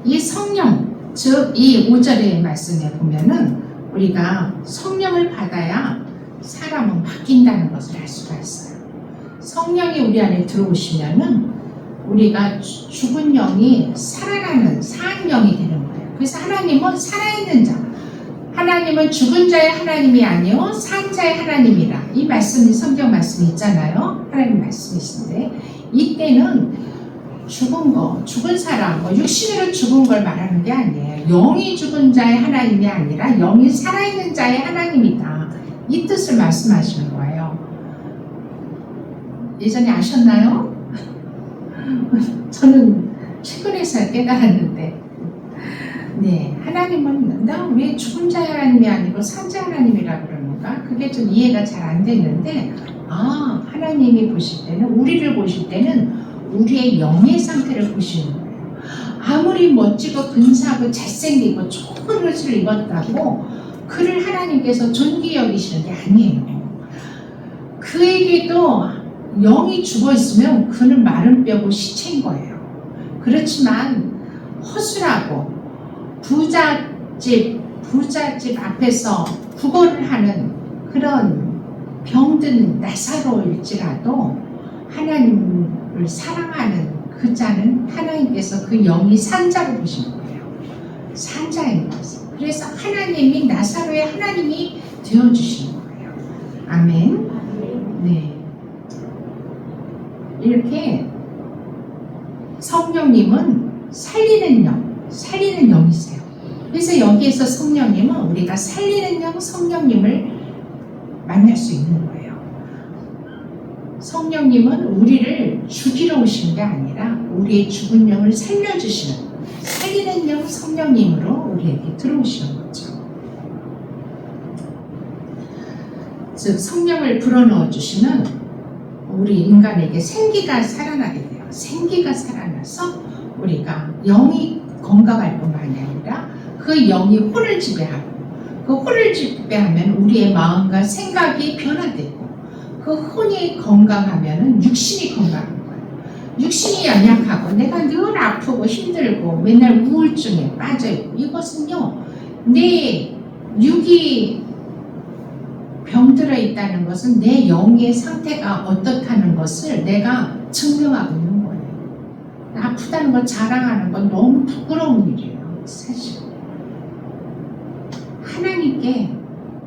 이 성령, 즉 이 5절의 말씀에 보면은 우리가 성령을 받아야 사람은 바뀐다는 것을 알 수가 있어요. 성령이 우리 안에 들어오시면은 우리가 죽은 영이 살아나는 산 영이 되는 거예요. 그래서 하나님은 살아있는 자, 하나님은 죽은 자의 하나님이 아니요 산 자의 하나님이라. 이 말씀이 성경 말씀이 있잖아요. 하나님 말씀이신데 이때는 죽은 거, 죽은 사람, 육신으로 죽은 걸 말하는 게 아니에요. 영이 죽은 자의 하나님이 아니라 영이 살아있는 자의 하나님이다. 이 뜻을 말씀하시는 거예요. 예전에 아셨나요? 저는 최근에서 깨달았는데, 네, 하나님은 나 왜 죽은 자의 하나님이 아니고 산자 하나님이라 그러는가? 그게 좀 이해가 잘 안 됐는데, 하나님이 보실 때는, 우리를 보실 때는 우리의 영의 상태를 보시는 거예요. 아무리 멋지고 근사하고 잘생기고 좋은 옷을 입었다고 그를 하나님께서 존귀 여기시는 게 아니에요. 그에게도 영이 죽어있으면 그는 마른 뼈고 시체인 거예요. 그렇지만 허술하고 부잣집 앞에서 구걸을 하는 그런 병든 나사로일지라도 하나님을 사랑하는 그 자는 하나님께서 그 영이 산자로 보시는 거예요. 산자인 것을. 그래서 하나님이 나사로의 하나님이 되어주시는 거예요. 아멘. 네. 이렇게 성령님은 살리는 영이세요. 그래서 여기에서 성령님은 우리가 살리는 영 성령님을 만날 수 있는 거예요. 성령님은 우리를 죽이러 오시는 게 아니라 우리의 죽은 영을 살려주시는, 살리는 영 성령님으로 우리에게 들어오시는 거죠. 즉 성령을 불어넣어 주시면 우리 인간에게 생기가 살아나게 돼요. 생기가 살아나서 우리가 영이 건강할 뿐만이 아니라 그 영이 혼을 지배하고, 그 혼을 지배하면 우리의 마음과 생각이 변화되고, 그 혼이 건강하면 육신이 건강한 거예요. 육신이 연약하고 내가 늘 아프고 힘들고 맨날 우울증에 빠져있고, 이것은요 내 육이 병들어 있다는 것은 내 영의 상태가 어떻다는 것을 내가 증명하고 있는 거예요. 아프다는 걸 자랑하는 건 너무 부끄러운 일이에요. 사실 하나님께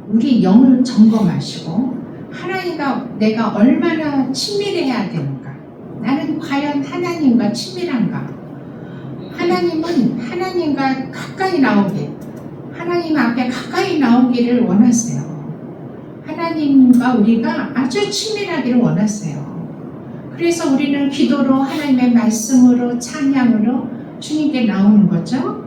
우리 영을 점검하시고, 하나님과 내가 얼마나 친밀해야 되는가, 나는 과연 하나님과 친밀한가, 하나님은 하나님과 가까이 나오게, 하나님 앞에 가까이 나오기를 원하세요. 하나님과 우리가 아주 친밀하기를 원하세요. 그래서 우리는 기도로, 하나님의 말씀으로, 찬양으로 주님께 나오는 거죠.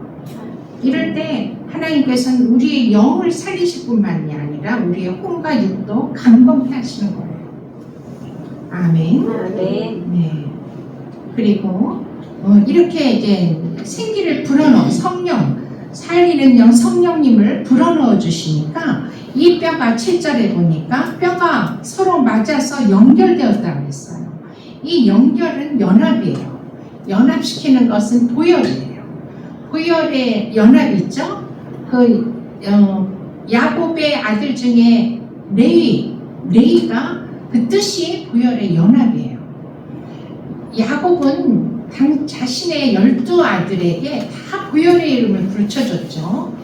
이럴 때 하나님께서는 우리의 영을 살리실 뿐만이 아니라 우리의 혼과 육도 감동케 하시는 거예요. 아멘. 네. 그리고 이렇게 이제 생기를 불어넣어, 성령, 살리는 영 성령님을 불어넣어 주시니까 이 뼈가 7절에 보니까 뼈가 서로 맞아서 연결되었다고 했어요. 이 연결은 연합이에요. 연합시키는 것은 보혈이에요. 보혈의 연합이 있죠. 야곱의 아들 중에 레위가 그 뜻이 보혈의 연합이에요. 야곱은 자신의 12아들에게 다 보혈의 이름을 붙여줬죠.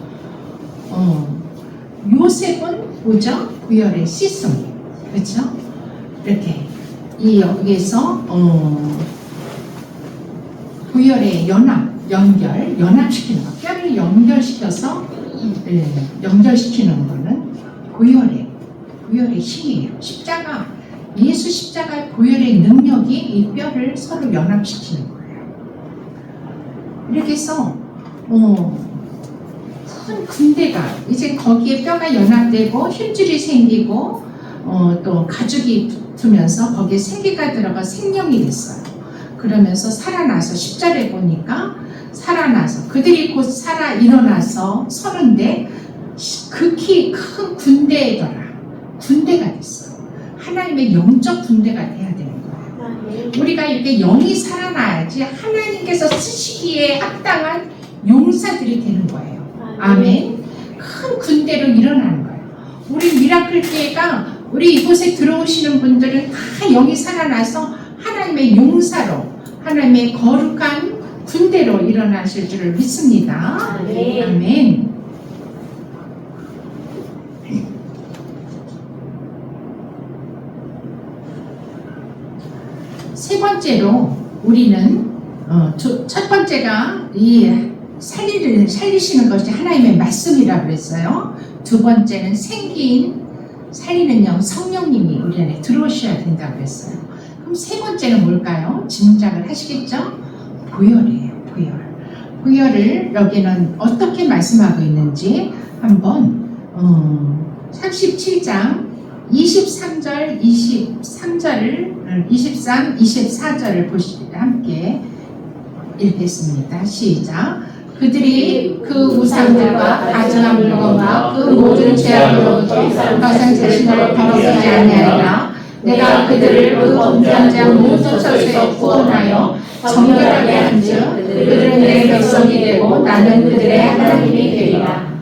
요셉은 뭐죠? 보혈의 씨孫, 그렇죠? 이렇게 여기에서 보혈의 연합시키는 거, 뼈를 연결시켜서 연결시키는 거는 보혈의 힘이에요. 십자가, 예수 십자가의 보혈의 능력이 이 뼈를 서로 연합시키는 거예요. 이렇게 해서 큰 군대가 이제 거기에 뼈가 연합되고 힘줄이 생기고 또 가죽이 붙으면서 거기에 생기가 들어가 생명이 됐어요. 그러면서 살아나서 10절에 보니까 살아나서 그들이 곧 살아 일어나서 서는데 극히 큰 군대가 됐어요. 하나님의 영적 군대가 돼야 되는 거예요. 우리가 이렇게 영이 살아나야지 하나님께서 쓰시기에 합당한 용사들이 되는 거예요. 아멘. 큰 군대로 일어나는 거예요. 우리 미라클 교회가 우리 이곳에 들어오시는 분들은 다 여기 살아나서 하나님의 용사로, 하나님의 거룩한 군대로 일어나실 줄을 믿습니다. 아멘. 아멘. 세 번째로 우리는 첫 번째가 이 살리시는 것이 하나님의 말씀이라고 그랬어요. 두 번째는 살리는 성령님이 우리 안에 들어오셔야 된다고 그랬어요. 그럼 세 번째는 뭘까요? 짐작을 하시겠죠? 보혈이에요. 보혈을 여기는 어떻게 말씀하고 있는지 한번 37장 23절, 23절을 23, 24절을 함께 읽겠습니다. 시작. 그들이 그 우상들과 가증한 물건과 그 모든 죄악으로부터 더 이상 자신을 더럽히지 아니하리라. 내가 그들을 그 범죄한 자 모든 처소에서 구원하여 정결하게 한즉 그들은 내 백성이 되고 나는 그들의 하나님이 되리라.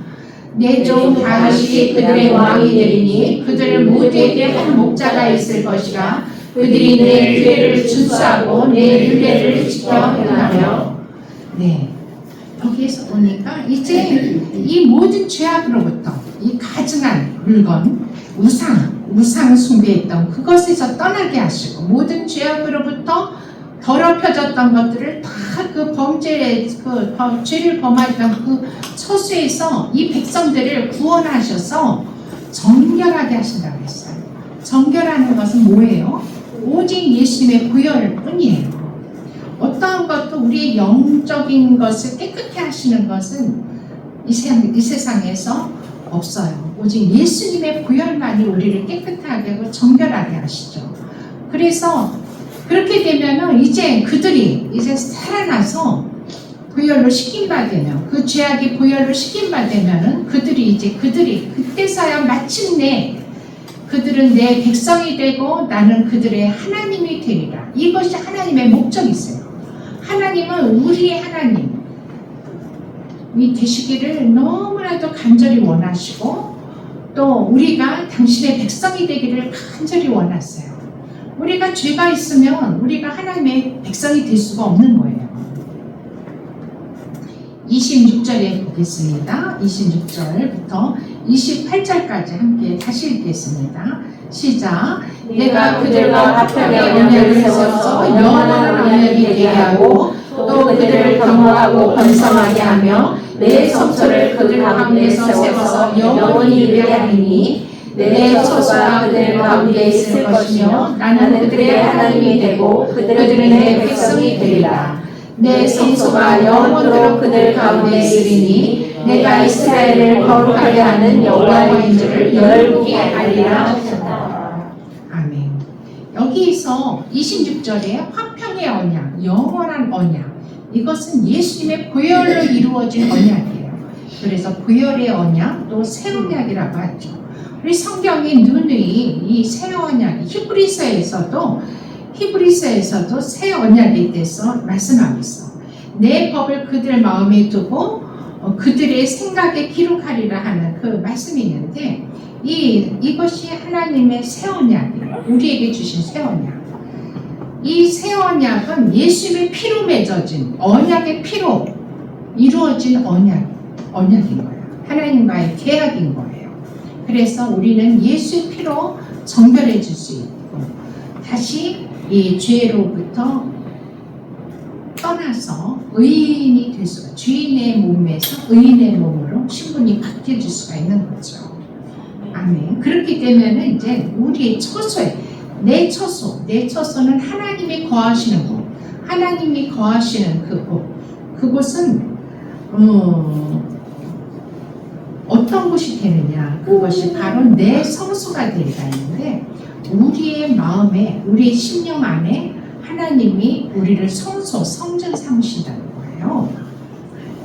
내 종 다윗이 그들의 왕이 되리니 그들 모두에게 한 목자가 있을 것이라. 그들이 내 규례를 준수하고 내 율례를 지켜 행하며. 네, 여기에서 보니까 이제 이 모든 죄악으로부터 이 가증한 물건, 우상 숭배했던 그것에서 떠나게 하시고 모든 죄악으로부터 더럽혀졌던 것들을 다 그 죄를 범하였던 그 처수에서 이 백성들을 구원하셔서 정결하게 하신다고 했어요. 정결하는 것은 뭐예요? 오직 예수님의 보혈뿐이에요. 어떠한 것도 우리의 영적인 것을 깨끗게 하시는 것은 이 세상에서 없어요. 오직 예수님의 보혈만이 우리를 깨끗하게 하고 정결하게 하시죠. 그래서 그렇게 되면은 이제 그들이 살아나서 보혈로 씻김받으면 그 죄악이 보혈로 씻김받으면은 그들이 그때서야 마침내 그들은 내 백성이 되고 나는 그들의 하나님이 되리라. 이것이 하나님의 목적이세요. 하나님은 우리의 하나님이 되시기를 너무나도 간절히 원하시고 또 우리가 당신의 백성이 되기를 간절히 원하세요. 우리가 죄가 있으면 우리가 하나님의 백성이 될 수가 없는 거예요. 26절에 보겠습니다. 26절부터 28절까지 함께 다시 읽겠습니다. 시작. 내가 그들과 합하게 언약을 세워서 영원한 언약이 되게 하고 또 그들을 경고하고 번성하게 하며 내 성소를 그들 가운데서 세워서 영원히 이르게 하리니 내 처소가 그들 가운데 있을 것이며 나는 그들의 하나님이 되고 그들은 내 백성이 되리라. 내 성소가 영원토록 그들 가운데 있으리니 내가 이스라엘을 거룩하게 하는 여호와인 줄을 열국에 알리라 하셨다. 아멘. 여기서 26절에 화평의 언약, 영원한 언약, 이것은 예수님의 보혈로 이루어진 언약이에요. 그래서 보혈의 언약 또 새 언약이라고 하죠. 우리 성경이 누누이 이 새 언약이 히브리서에서도 새 언약에 대해서 말씀하고 있어. 내 법을 그들 마음에 두고 그들의 생각에 기록하리라 하는 그 말씀이 있는데 이것이 하나님의 새 언약이에요. 우리에게 주신 새 언약. 이 새 언약은 예수님의 피로 맺어진 언약의 피로 이루어진 언약인 거예요. 하나님과의 계약인 거예요. 그래서 우리는 예수의 피로 정결해질 수 있고 다시 이 죄로부터 떠나서 의인이 될 수가, 죄인의 몸에서 의인의 몸으로 신분이 바뀌어질 수가 있는 거죠. 아멘. 그렇게 되면은 이제 우리의 처소에 내 처소는 하나님이 거하시는 곳, 하나님이 거하시는 그곳은 어떤 곳이 되느냐? 그것이 바로 내 성소가 되리라 했는데 우리의 마음에, 우리의 심령 안에 하나님이 우리를 성전 삼으신다는 거예요.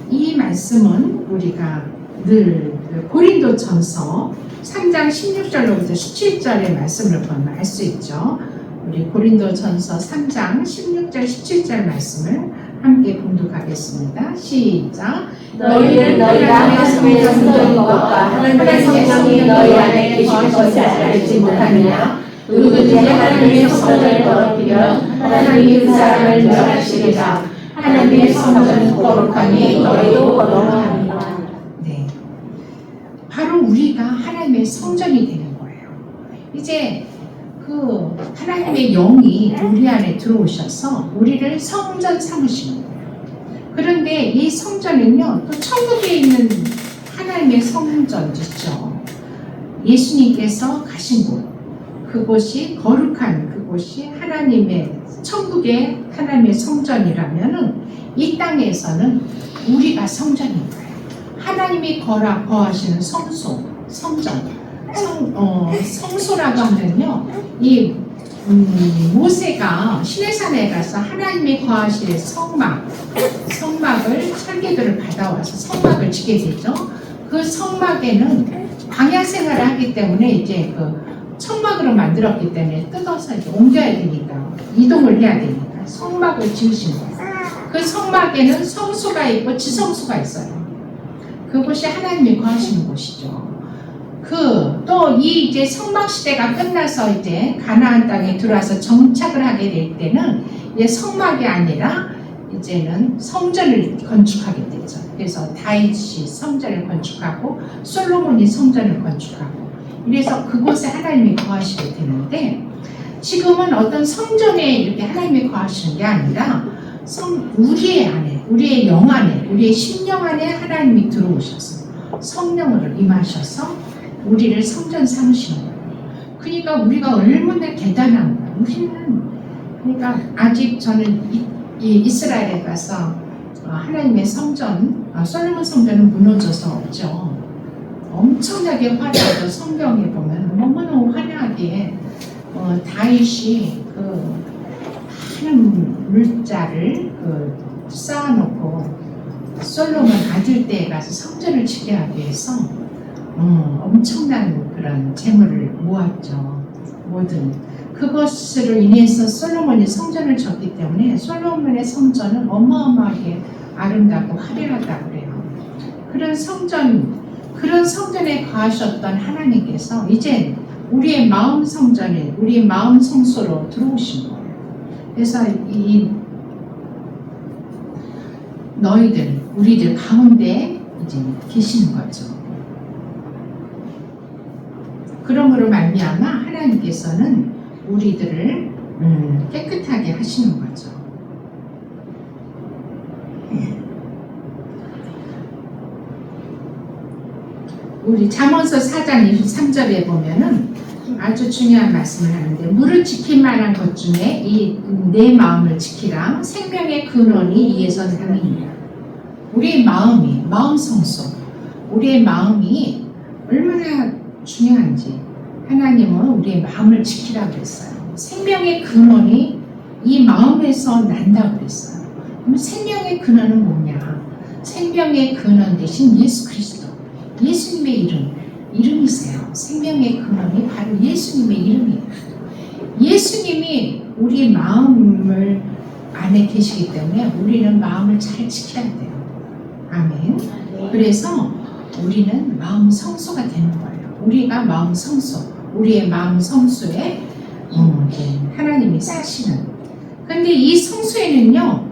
이 말씀은 우리가 늘 고린도전서 3장 16절로부터 17절의 말씀을 보면 알 수 있죠. 우리 고린도전서 3장 16절 17절 말씀을 함께 봉독하겠습니다. 시작. 너희는 너희 하나님의 성전인 것과 하나님의 성령이 너희 안에 계실 것을 알지 못하느냐? 누구든지 하나님의 성전을 더럽히면 하나님이 그 사람을 멸하시리라. 하나님의 성전은 거룩하니 너희도 거룩하니라. 네, 바로 우리가 하나님의 성전이 되는 거예요. 이제 그 하나님의 영이 우리 안에 들어오셔서 우리를 성전 삼으시는 거예요. 그런데 이 성전은요, 또 천국에 있는 하나님의 성전 있죠. 예수님께서 가신 곳, 그곳이 거룩한 그곳이 하나님의 천국의 하나님의 성전이라면은 이 땅에서는 우리가 성전인 거예요. 하나님이 거하시는 성소, 성전, 성소라고 하면요, 이 모세가 시내산에 가서 하나님이 거하실 성막을 설계도를 받아와서 성막을 지게 되죠. 그 성막에는 광야 생활을 하기 때문에 이제 그 천막으로 만들었기 때문에 뜯어서 이제 옮겨야 되니까 이동을 해야 되니까 성막을 지으신 거예요. 그 성막에는 성소가 있고 지성소가 있어요. 그곳이 하나님이 거하시는 곳이죠. 또 이 이제 성막 시대가 끝나서 이제 가나안 땅에 들어와서 정착을 하게 될 때는 이제 성막이 아니라 이제는 성전을 건축하게 되죠. 그래서 다윗이 성전을 건축하고 솔로몬이 성전을 건축하고 이래서 그곳에 하나님이 거하시게 되는데 지금은 어떤 성전에 이렇게 하나님이 거하시는 게 아니라 우리의 안에, 우리의 영 안에, 우리의 심령 안에 하나님이 들어오셔서 성령으로 임하셔서 우리를 성전 삼으시는 거예요. 그러니까 우리가 얼마나 대단한 거예요. 우리는 그러니까 아직 저는 이스라엘에 가서 하나님의 성전, 솔로몬 성전은 무너져서 없죠. 엄청나게 화려하죠. 성경에 보면 너무너무 화려하게 다윗이 그 많은 물자를 쌓아놓고 솔로몬 아들 때에 가서 성전을 지게 하기 위해서 엄청난 그런 재물을 모았죠. 모든 그것으로 인해서 솔로몬이 성전을 졌기 때문에 솔로몬의 성전은 어마어마하게 아름답고 화려하다고 그래요. 그런 성전에 거하셨던 하나님께서 이제 우리의 마음 성전에, 우리의 마음 성소로 들어오신 거예요. 그래서 우리들 가운데 이제 계시는 거죠. 그러므로 말미암아 하나님께서는 우리들을 깨끗하게 하시는 거죠. 우리 잠언서 4장 23절에 보면은 아주 중요한 말씀을 하는데 물을 지킬 만한 것 중에 이 내 마음을 지키라 생명의 근원이 이에서 나느니라. 우리의 마음 성소, 우리의 마음이 얼마나 중요한지 하나님은 우리의 마음을 지키라고 그랬어요. 생명의 근원이 이 마음에서 난다고 그랬어요. 그럼 생명의 근원은 뭐냐? 생명의 근원 대신 예수 그리스도, 예수님의 이름이세요. 생명의 근원이 바로 예수님의 이름이에요. 예수님이 우리 마음을 안에 계시기 때문에 우리는 마음을 잘 지켜야 돼요. 아멘. 그래서 우리는 마음 성소가 되는 거예요. 우리가 마음 성소, 우리의 마음 성소에 하나님이 사시는. 그런데 이 성소에는요,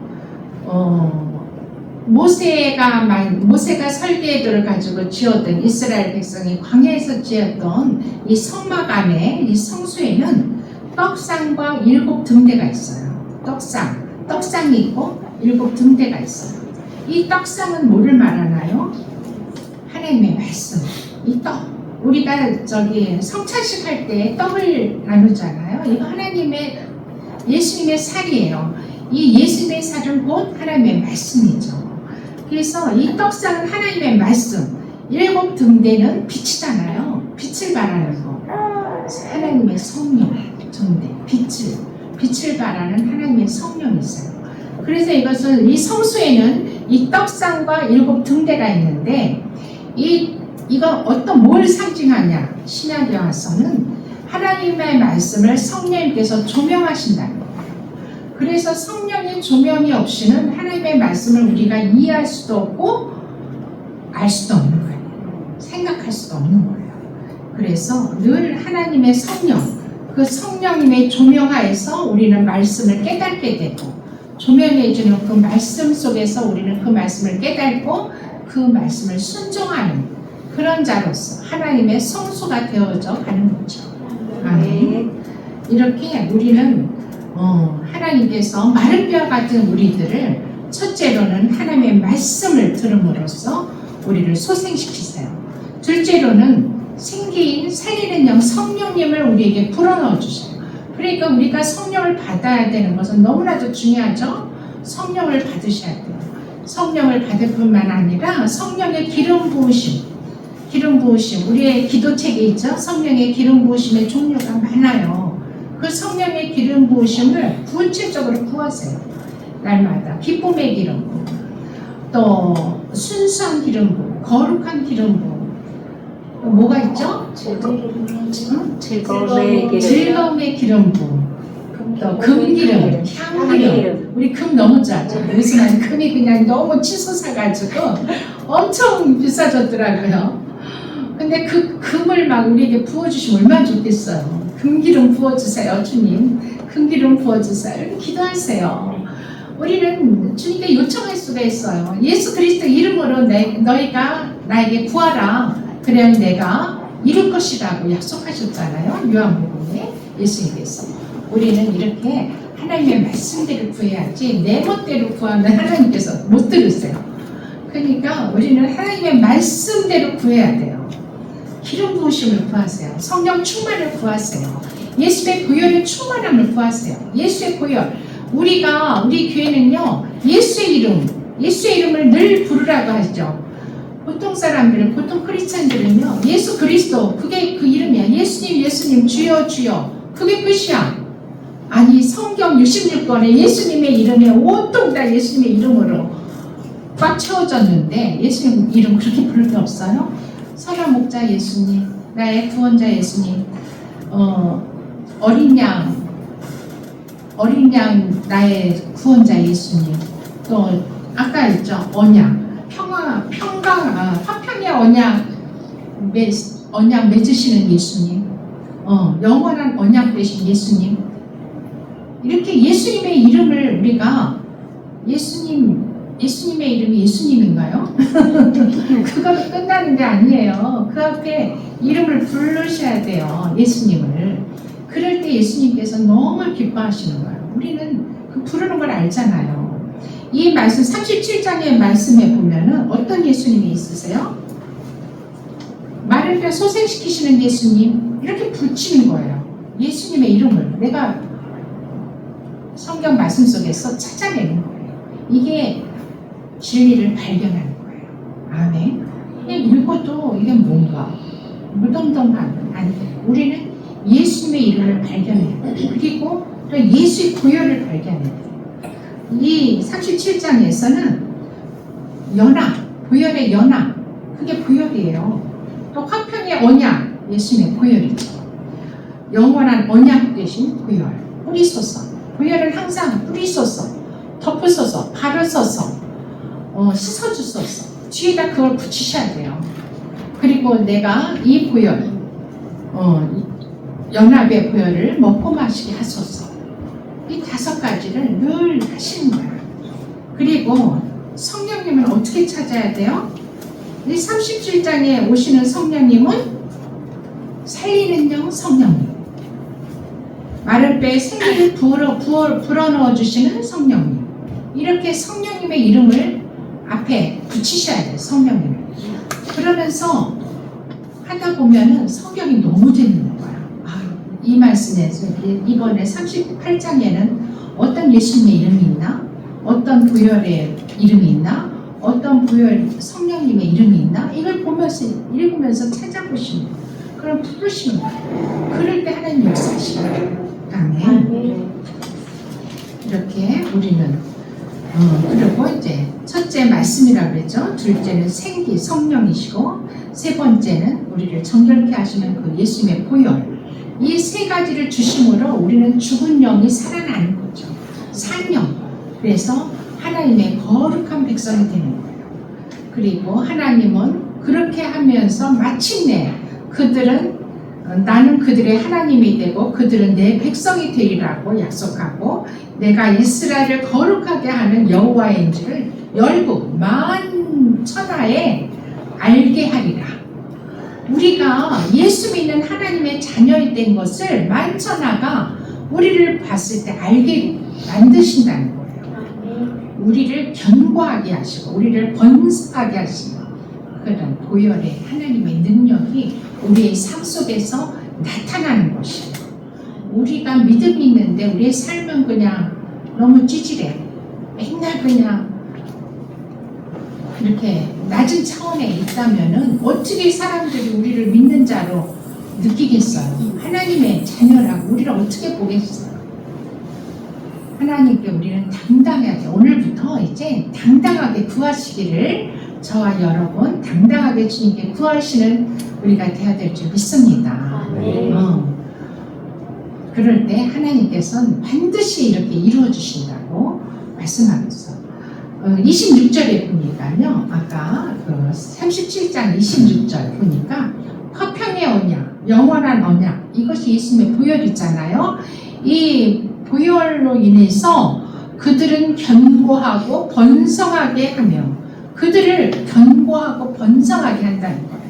모세가 설계도를 가지고 지었던 이스라엘 백성이 광야에서 지었던 이 성막 안에 이 성소에는 떡상과 7 등대가 있어요. 떡상이 있고 7 등대가 있어요. 이 떡상은 뭐를 말하나요? 하나님의 말씀. 이 떡, 우리가 성찬식 할 때 떡을 나누잖아요. 이거 예수님의 살이에요. 이 예수님의 살은 곧 하나님의 말씀이죠. 그래서 이 떡상은 하나님의 말씀, 7 등대는 빛이잖아요. 빛을 발하는 거. 하나님의 성령 등대, 빛을 발하는 하나님의 성령이 있어요. 그래서 이 성소에는 이 떡상과 7 등대가 있는데 이거 뭘 상징하냐? 신약에 와서는 하나님의 말씀을 성령님께서 조명하신다는 거예요. 그래서 성령이 조명이 없이는 하나님의 말씀을 우리가 이해할 수도 없고 알 수도 없는 거예요. 생각할 수도 없는 거예요. 그래서 늘 하나님의 성령, 그 성령님의 조명하에서 우리는 말씀을 깨닫게 되고, 조명해 주는 그 말씀 속에서 우리는 그 말씀을 깨닫고 그 말씀을 순종하는 그런 자로서 하나님의 성소가 되어져 가는 거죠. 아멘. 이렇게 우리는 하나님께서 마른 뼈 같은 우리들을 첫째로는 하나님의 말씀을 들음으로써 우리를 소생시키세요. 둘째로는 생기인 살리는 영 성령님을 우리에게 불어넣어 주세요. 그러니까 우리가 성령을 받아야 되는 것은 너무나도 중요하죠. 성령을 받으셔야 돼요. 성령을 받을 뿐만 아니라 성령의 기름 부으심, 우리의 기도책에 있죠. 성령의 기름 부으심의 종류가 많아요. 그 성령의 기름 부으심을 구체적으로 구하세요. 날마다 기쁨의 기름 부음, 또 순수한 기름 부음, 거룩한 기름 부음, 또 뭐가 있죠? 즐거움의 기름 부음, 또 금기름, 향기름. 우리 금 너무 좋아하죠. 요즘은 금이 그냥 너무 치솟아가지고 엄청 비싸졌더라고요. 근데 그 금을 막 우리에게 부어주시면 얼마나 좋겠어요. 금기름 부어주세요, 주님. 금기름 부어주세요. 이렇게 기도하세요. 우리는 주님께 요청할 수가 있어요. 예수 그리스도 이름으로 너희가 나에게 구하라. 그래야 내가 이룰 것이라고 약속하셨잖아요. 요한복음에 예수님께서. 우리는 이렇게 하나님의 말씀대로 구해야지 내 멋대로 구하면 하나님께서 못 들으세요. 그러니까 우리는 하나님의 말씀대로 구해야 돼요. 기름 부으심을 구하세요. 성령 충만을 구하세요. 예수의 보혈의 충만함을 구하세요. 예수의 보혈. 우리 교회는요, 예수의 이름을 늘 부르라고 하죠. 보통 사람들은, 보통 크리스찬들은요, 예수 그리스도, 그게 그 이름이야. 예수님, 주여, 그게 끝이야. 아니, 성경 66권에 예수님의 이름에 온통 다 예수님의 이름으로 꽉 채워졌는데, 예수님 이름 그렇게 부를 게 없어요? 선한 목자 예수님, 나의 구원자 예수님, 어린 양 나의 구원자 예수님, 또 아까 있죠, 언약, 화평의 언약 맺으시는 예수님, 영원한 언약 되신 예수님. 이렇게 예수님의 이름을 우리가 예수님의 이름이 예수님인가요? 그걸로 끝나는 게 아니에요. 그 앞에 이름을 부르셔야 돼요. 예수님을. 그럴 때 예수님께서 너무 기뻐하시는 거예요. 우리는 그 부르는 걸 알잖아요. 이 말씀 37장의 말씀에 보면은 어떤 예수님이 있으세요? 마른 뼈 소생시키시는 예수님, 이렇게 붙이는 거예요. 예수님의 이름을 내가 성경 말씀 속에서 찾아내는 거예요. 이게 진리를 발견하는 거예요. 아멘. 그냥 읽어도 이게 뭔가 무덤덤한 아니, 우리는 예수님의 이름을 발견해요. 그리고 또 예수의 보혈을 발견해요. 이 37장에서는 보혈의 연합, 그게 보혈이에요. 또 화평의 언약, 예수님의 보혈이죠. 영원한 언약 되신 보혈, 뿌리소서. 보혈을 항상 뿌리소서, 덮으소서, 바르소서, 씻어주소서. 뒤에다 그걸 붙이셔야 돼요. 그리고 내가 이 보혈, 연합의 보혈을 먹고 마시게 하소서. 이 5가지를 늘 하시는 거예요. 그리고 성령님은 어떻게 찾아야 돼요? 이 37장에 오시는 성령님은 살리는 영 성령님, 마른 뼈에 생기를 불어넣어 주시는 성령님. 이렇게 성령님의 이름을 앞에 붙이셔야 돼요. 성령님을. 그러면서 하다 보면은 성경이 너무 재밌는 거야. 이 말씀에서 이번에 38장에는 어떤 예수님의 이름이 있나? 어떤 보혈의 이름이 있나? 어떤 보혈 성령님의 이름이 있나? 이걸 보면서 읽으면서 찾아보시면, 그럼 부르시면, 그럴 때 하나님 역사하시면. 아멘. 이렇게 우리는 그리고 이제 첫째 말씀이라고 그랬죠. 둘째는 생기 성령이시고, 세 번째는 우리를 정결케 하시는 그 예수님의 보혈. 이 3가지를 주심으로 우리는 죽은 영이 살아나는 거죠. 산 영. 그래서 하나님의 거룩한 백성이 되는 거예요. 그리고 하나님은 그렇게 하면서 마침내 그들은 나는 그들의 하나님이 되고 그들은 내 백성이 되리라고 약속하고 내가 이스라엘을 거룩하게 하는 여호와인 줄을 열국 만천하에 알게 하리라. 우리가 예수 믿는 하나님의 자녀이 된 것을 만천하가 우리를 봤을 때 알게 만드신다는 거예요. 우리를 견고하게 하시고 우리를 번성하게 하시고 그런 보혈의 하나님의 능력이 우리의 삶 속에서 나타나는 것이에요. 우리가 믿음이 있는데 우리의 삶은 그냥 너무 찌질해. 맨날 그냥 이렇게 낮은 차원에 있다면은 어떻게 사람들이 우리를 믿는 자로 느끼겠어요? 하나님의 자녀라고 우리를 어떻게 보겠어요? 하나님께 우리는 당당해야 돼요. 오늘부터 이제 당당하게 구하시기를 저와 여러분 당당하게 주님께 구하시는 우리가 되어야 될 줄 믿습니다. 그럴 때 하나님께서는 반드시 이렇게 이루어 주신다고 말씀하겠어. 26절에 보니까요. 아까 그 37장 26절 보니까 화평의 언약, 영원한 언약 이것이 예수님의 보혈이잖아요. 이 보혈로 인해서 그들은 견고하고 번성하게 하며 그들을 견고하고 번성하게 한다는 거예요.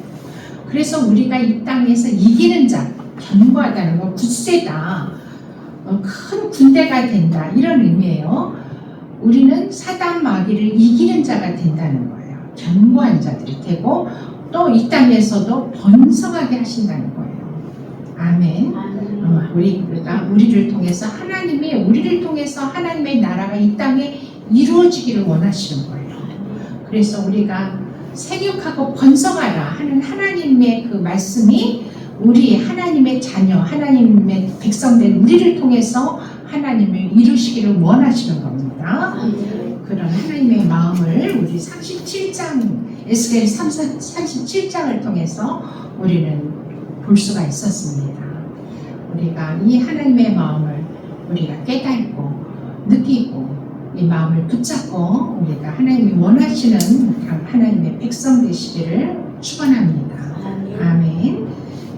그래서 우리가 이 땅에서 이기는 자, 견고하다는 거, 굳세다, 큰 군대가 된다 이런 의미예요. 우리는 사단 마귀를 이기는 자가 된다는 거예요. 견고한 자들이 되고 또 이 땅에서도 번성하게 하신다는 거예요. 아멘. 우리가 우리를 통해서 하나님이 우리를 통해서 하나님의 나라가 이 땅에 이루어지기를 원하시는 거예요. 그래서 우리가 생육하고 번성하라 하는 하나님의 그 말씀이 우리 하나님의 자녀, 하나님의 백성된 우리를 통해서 하나님을 이루시기를 원하시는 겁니다. 그런 하나님의 마음을 우리 37장, 에스겔 37장을 통해서 우리는 볼 수가 있었습니다. 우리가 이 하나님의 마음을 우리가 깨닫고 느끼고 이 마음을 붙잡고 우리가 하나님이 원하시는 하나님의 백성 되시기를 축원합니다. 아멘.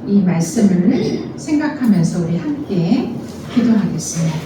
이 말씀을 생각하면서 우리 함께 기도하겠습니다.